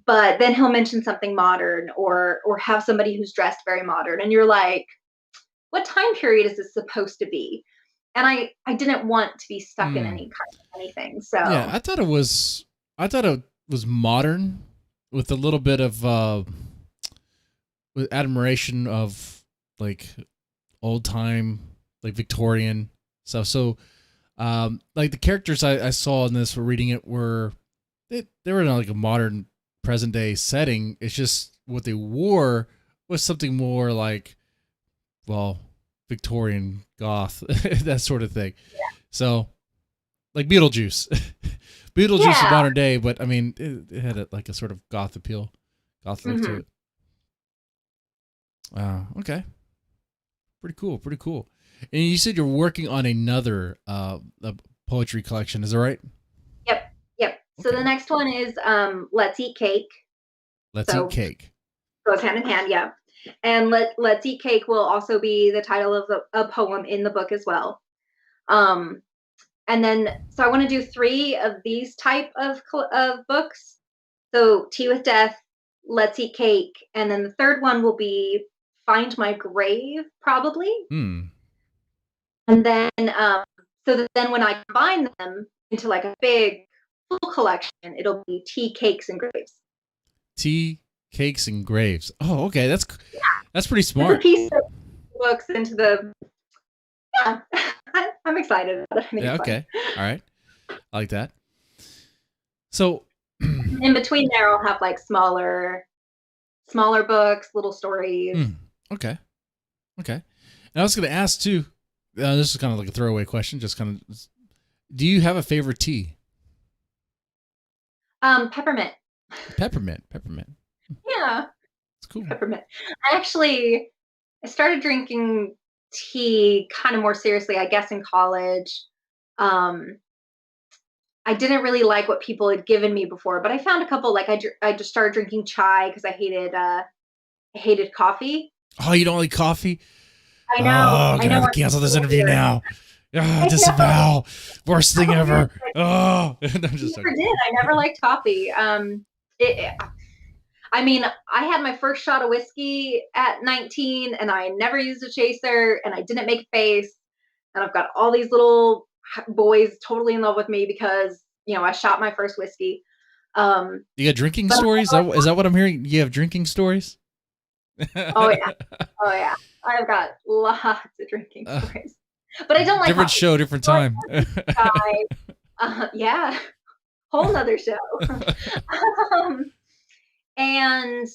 but then he'll mention something modern or have somebody who's dressed very modern, and you're like, what time period is this supposed to be? And I didn't want to be stuck in mm. any kind of anything. Yeah, So I thought it was. I thought it was modern, with a little bit of with admiration of like old time, like Victorian stuff. So, like the characters I saw in this, were reading it, were they were in like a modern present day setting. It's just what they wore was something more like, well, Victorian goth, that sort of thing. So, like Beetlejuice. Beetlejuice is yeah. modern day, but I mean, it had like a sort of goth appeal, goth look to Hmm. it. Okay. Pretty cool. Pretty cool. And you said you're working on another poetry collection. Is that right? Yep. Yep. So the next one is Let's Eat Cake. Let's Eat Cake. Goes hand in hand, yeah. And Let's Eat Cake will also be the title of a poem in the book as well. And then, so I want to do 3 of these type of books. So Tea with Death, Let's Eat Cake, and then the third one will be Find My Grave, probably. And then, so then when I combine them into like a big full collection, it'll be Tea, Cakes, and Graves. Tea, Cakes, and Graves. Oh, okay. That's pretty smart. It's a piece of books into the. Yeah, I'm excited about it. Yeah. Okay. All right. I like that. So. In between there, I'll have like smaller books, little stories. Okay. And I was going to ask too. This is kind of like a throwaway question. Just kind of, do you have a favorite tea? Peppermint. Peppermint. Yeah. It's cool. Peppermint. I started drinking tea kind of more seriously, I guess, in college. I didn't really like what people had given me before, but I found a couple. Like I just started drinking chai because I hated coffee. Oh, you don't like coffee? I know. Oh, I'm gonna have to cancel this interview now. Oh, disavow. Worst thing ever. Oh, I never did. I never liked coffee. I mean, I had my first shot of whiskey at 19, and I never used a chaser, and I didn't make a face, and I've got all these little boys totally in love with me because I shot my first whiskey. You got drinking stories? Is that what I'm hearing? You have drinking stories? Oh yeah. I've got lots of drinking stories, but I don't like different show, different time. Yeah, whole nother show. And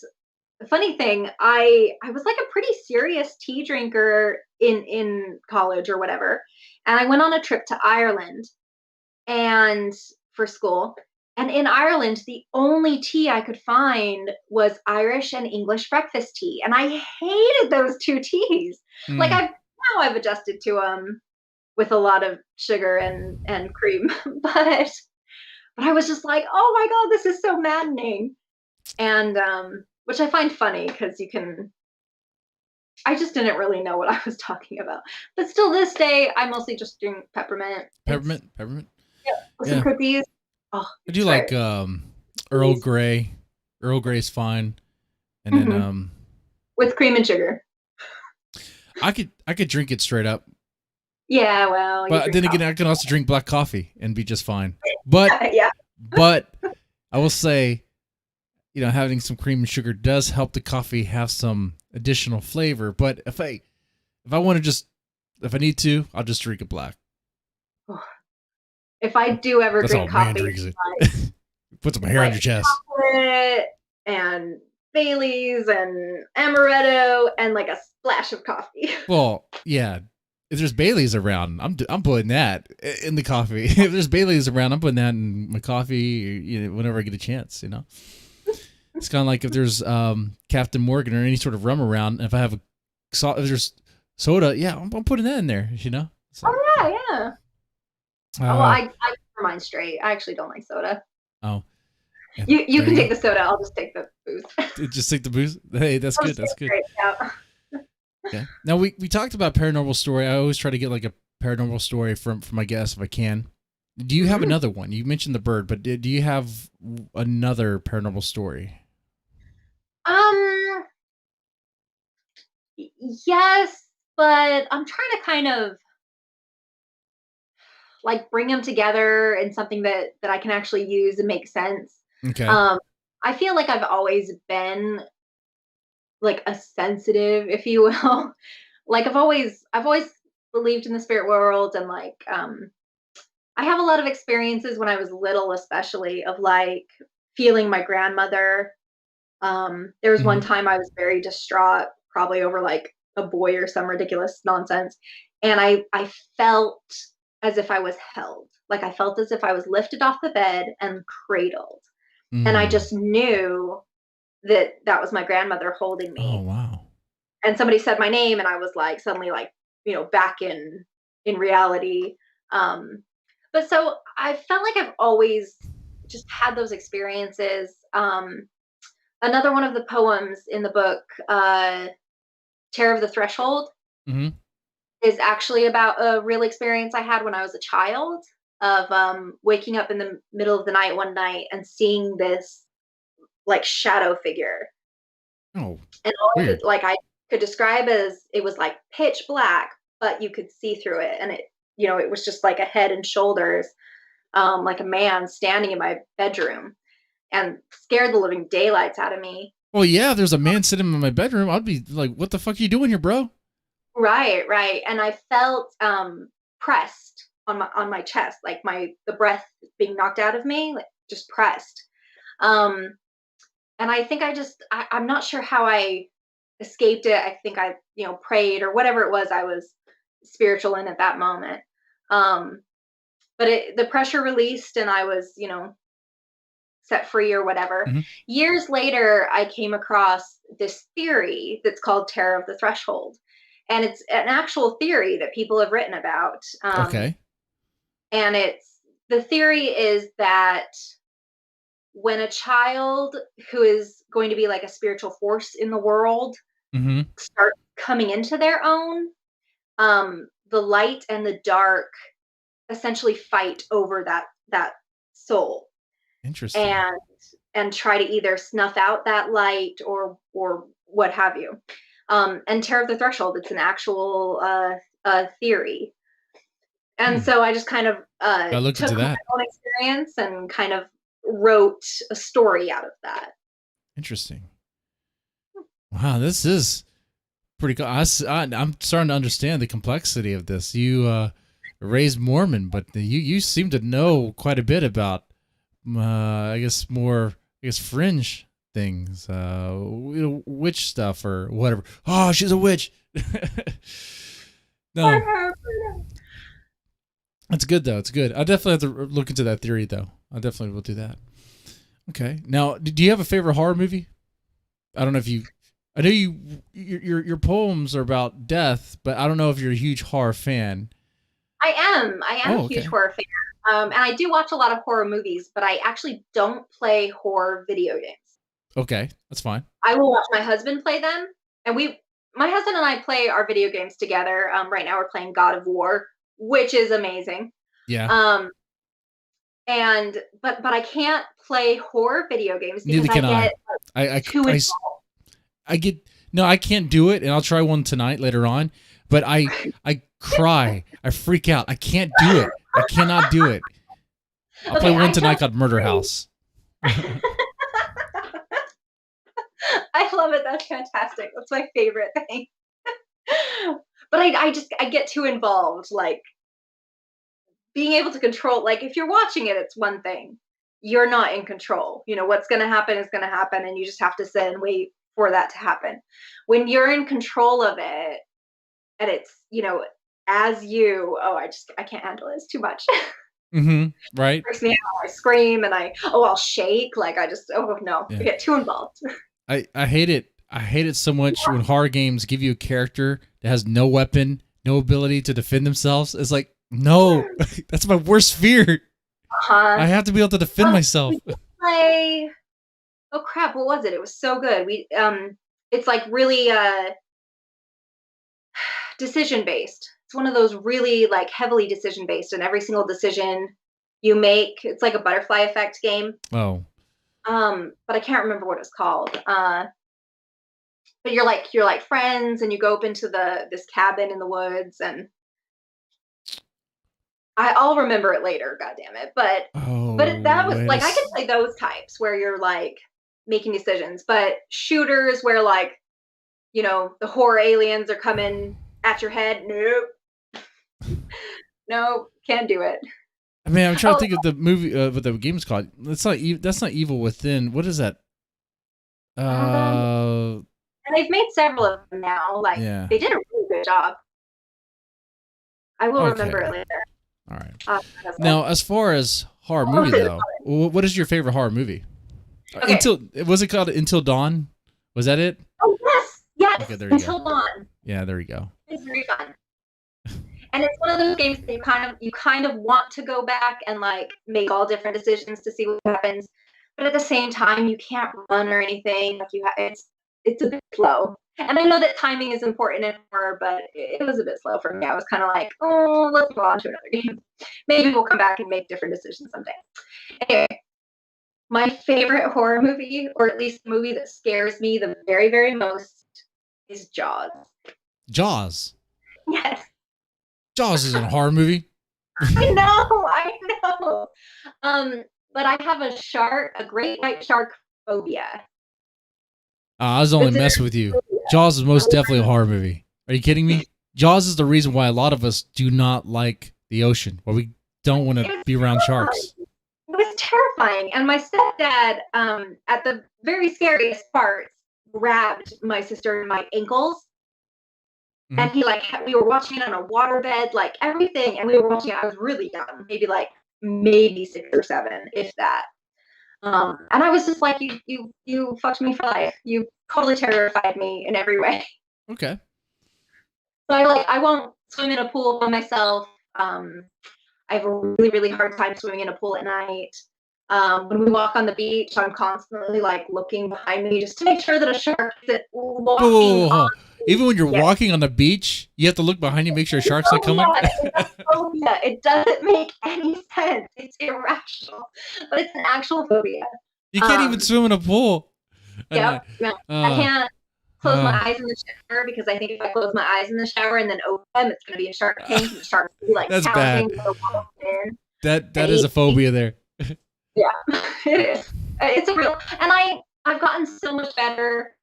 the funny thing, I was like a pretty serious tea drinker in college or whatever, and I went on a trip to Ireland and for school. And in Ireland, the only tea I could find was Irish and English breakfast tea. And I hated those 2 teas. Like I've adjusted to them with a lot of sugar and cream, but I was just like, oh my God, this is so maddening. And, which I find funny because I just didn't really know what I was talking about, but still this day, I mostly just drink peppermint. Peppermint. Yeah. With some cookies. Oh, I do like Earl Grey. Earl Grey's fine, and then with cream and sugar. I could drink it straight up. Yeah, well, but then again, I can also drink black coffee and be just fine. But yeah, but I will say, having some cream and sugar does help the coffee have some additional flavor. But if I need to, I'll just drink it black. If I do ever drink coffee, drinks it. Put some hair on your chest. Chocolate and Bailey's and amaretto and like a splash of coffee. Well, yeah. If there's Bailey's around, I'm putting that in the coffee. If there's Bailey's around, I'm putting that in my coffee. Whenever I get a chance. It's kind of like if there's Captain Morgan or any sort of rum around. If I have if there's soda, yeah, I'm putting that in there. So, oh yeah. Well, I prefer mine straight. I actually don't like soda. Oh. Yeah, you can take the soda. I'll just take the booze. Just take the booze? Hey, that's good. That's good. Straight, yeah. Okay. Now, we talked about paranormal story. I always try to get like a paranormal story from my guests if I can. Do you have another one? You mentioned the bird, but do you have another paranormal story? Yes, but I'm trying to kind of like bring them together in something that I can actually use and make sense. Okay. I feel like I've always been like a sensitive, if you will. Like I've always believed in the spirit world, and like I have a lot of experiences when I was little, especially of like feeling my grandmother. There was one time I was very distraught, probably over like a boy or some ridiculous nonsense, and I felt as if I was held. Like I felt as if I was lifted off the bed and cradled. And I just knew that was my grandmother holding me. Oh, wow. and somebody said my name, and I was like suddenly like, back in reality. But so I felt like I've always just had those experiences. Another one of the poems in the book, Terror of the Threshold, Mm-hmm. is actually about a real experience I had when I was a child of waking up in the middle of the night one night and seeing this like shadow figure. Oh, And all weird. I could describe as it was like pitch black, but you could see through it. And it was just like a head and shoulders, like a man standing in my bedroom, and scared the living daylights out of me. Well, yeah, there's a man sitting in my bedroom. I'd be like, what the fuck are you doing here, bro? Right. And I felt pressed on my chest, like the breath being knocked out of me, like just pressed. And I think I'm not sure how I escaped it. I think I, prayed or whatever it was I was spiritual in at that moment. But the pressure released and I was, set free or whatever. Mm-hmm. Years later, I came across this theory that's called Terror of the Threshold. And it's an actual theory that people have written about. Okay. And the theory is that when a child who is going to be like a spiritual force in the world mm-hmm. start coming into their own, the light and the dark essentially fight over that soul. Interesting. And try to either snuff out that light or what have you. And Terror of the Threshold, it's an actual theory. And so I just kind of took my own experience and kind of wrote a story out of that. Interesting. Wow, this is pretty cool. I'm starting to understand the complexity of this. You raised Mormon, but you seem to know quite a bit about, I guess fringe things, witch stuff or whatever. Oh, she's a witch. No, it's good though. It's good. I definitely have to look into that theory though. I definitely will do that. Okay. Now, do you have a favorite horror movie? I don't know if I know your poems are about death, but I don't know if you're a huge horror fan. I am a huge horror fan. And I do watch a lot of horror movies, but I actually don't play horror video games. Okay, that's fine. I will watch my husband play them, and my husband and I play our video games together. Right now we're playing God of War, which is amazing. Yeah. But I can't play horror video games because I get too involved. I can't do it, and I'll try one tonight later on. But I cry, I freak out. I can't do it. I cannot do it. I'll play one tonight called Murder House. I love it. That's fantastic. That's my favorite thing. But I get too involved. Like being able to control, like if you're watching it, it's one thing. You're not in control. What's going to happen is going to happen. And you just have to sit and wait for that to happen. When you're in control of it and it's, I can't handle it. It's too much. Mm-hmm. Right. It freaks me out. I scream and I'll shake. Like I get too involved. I hate it. I hate it so much when horror games give you a character that has no weapon, no ability to defend themselves. It's like, no, that's my worst fear. I have to be able to defend myself. Oh crap, what was it? It was so good. It's like really decision based. It's one of those really like heavily decision based, and every single decision you make, it's like a butterfly effect game. Oh. But I can't remember what it's called. But you're like friends, and you go up into this cabin in the woods, and I'll remember it later. God damn it! But that was like I could play those types where you're like making decisions, but shooters where like the horror aliens are coming at your head. Nope, can't do it. I mean, I'm trying to think of the movie, what the game's called. That's not Evil Within. What is that? And they've made several of them now. Like they did a really good job. I will remember it later. All right. Now, as far as horror movie though, what is your favorite horror movie? Okay. Was it called Until Dawn? Was that it? Oh Yes, Okay, there you Until go. Dawn. Yeah, there you go. It's very fun. And it's one of those games that you kind of want to go back and like make all different decisions to see what happens, but at the same time you can't run or anything. Like it's a bit slow. And I know that timing is important in horror, but it was a bit slow for me. I was kind of like, oh, let's go on to another game. Maybe we'll come back and make different decisions someday. Anyway, my favorite horror movie, or at least the movie that scares me the very, very most, is Jaws. Jaws. Yes. Jaws isn't a horror movie. I know. But I have a great white shark phobia. I was only messing with you. Jaws is most definitely a horror movie. Are you kidding me? Jaws is the reason why a lot of us do not like the ocean, why we don't want to be around sharks. It was terrifying. And my stepdad, at the very scariest parts, grabbed my sister in my ankles. Mm-hmm. And we were watching it on a waterbed, like everything. And we were watching it. I was really young, maybe 6 or 7, if that. And I was just like, you fucked me for life. You totally terrified me in every way. Okay. So I won't swim in a pool by myself. I have a really, really hard time swimming in a pool at night. When we walk on the beach, I'm constantly like looking behind me just to make sure that a shark isn't walking on. Even when you're walking on the beach, you have to look behind you, make sure a shark's not coming. Yeah, it doesn't make any sense. It's irrational, but it's an actual phobia. You can't even swim in a pool. Yep. I can't close my eyes in the shower because I think if I close my eyes in the shower and then open them, it's going to be a shark tank, and the shark will be like that's bad. That is a phobia there. Yeah, it is. It's a real, and I've gotten so much better.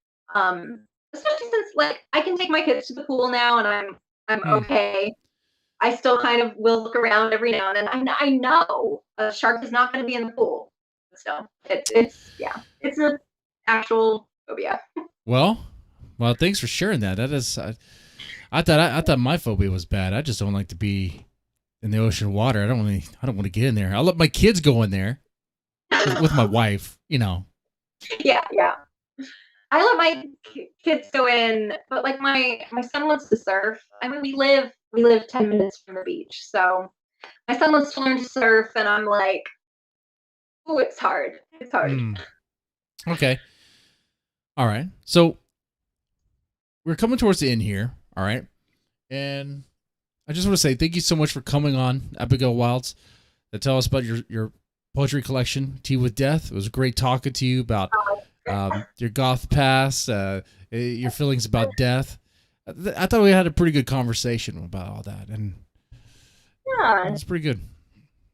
Especially since like I can take my kids to the pool now and I'm okay. I still kind of will look around every now and then. I know a shark is not going to be in the pool. So it's an actual phobia. Well, thanks for sharing that. That is, I thought my phobia was bad. I just don't like to be in the ocean water. I don't want to get in there. I'll let my kids go in there with my wife. Yeah. I let my kids go in, but like my son wants to surf. I mean, we live 10 minutes from the beach, so my son wants to learn to surf, and I'm like, oh, it's hard. It's hard. Okay. All right. So we're coming towards the end here. All right. And I just want to say thank you so much for coming on, Abigail Wildes, to tell us about your poetry collection, Tea with Death. It was great talking to you about your goth past, your feelings about death. I thought we had a pretty good conversation about all that, and yeah, it's pretty good.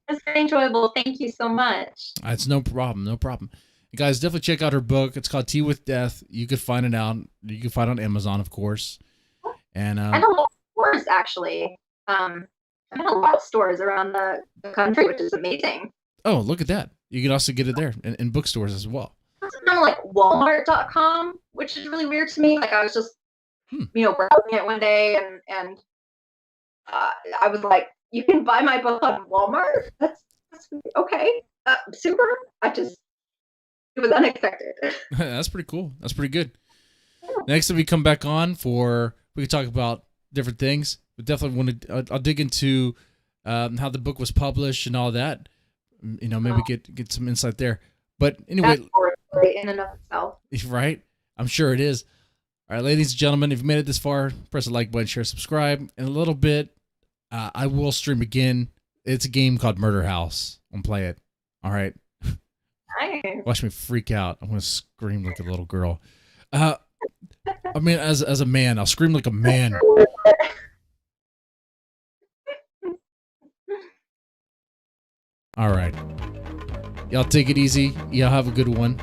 It's very enjoyable. Thank you so much. It's no problem. You guys definitely check out her book. It's called Tea with Death. You could find it out. You can find it on Amazon, of course. And a lot of stores actually. I'm in a lot of stores around the country, which is amazing. Oh, look at that! You can also get it there in bookstores as well. On like Walmart.com, which is really weird to me. Like I was just, browsing it one day and I was like, you can buy my book on Walmart? That's okay. Super. It was unexpected. That's pretty cool. That's pretty good. Yeah. Next time we come back on we can talk about different things. We definitely want to, I'll dig into how the book was published and all that. Maybe get some insight there. But anyway, in and of itself. Right? I'm sure it is. All right, ladies and gentlemen, if you made it this far, press the like button, share, subscribe. In a little bit, I will stream again. It's a game called Murder House. I'm play it. All right. Nice. Watch me freak out. I'm gonna scream like a little girl. I mean, as a man, I'll scream like a man. All right. Y'all take it easy. Y'all have a good one.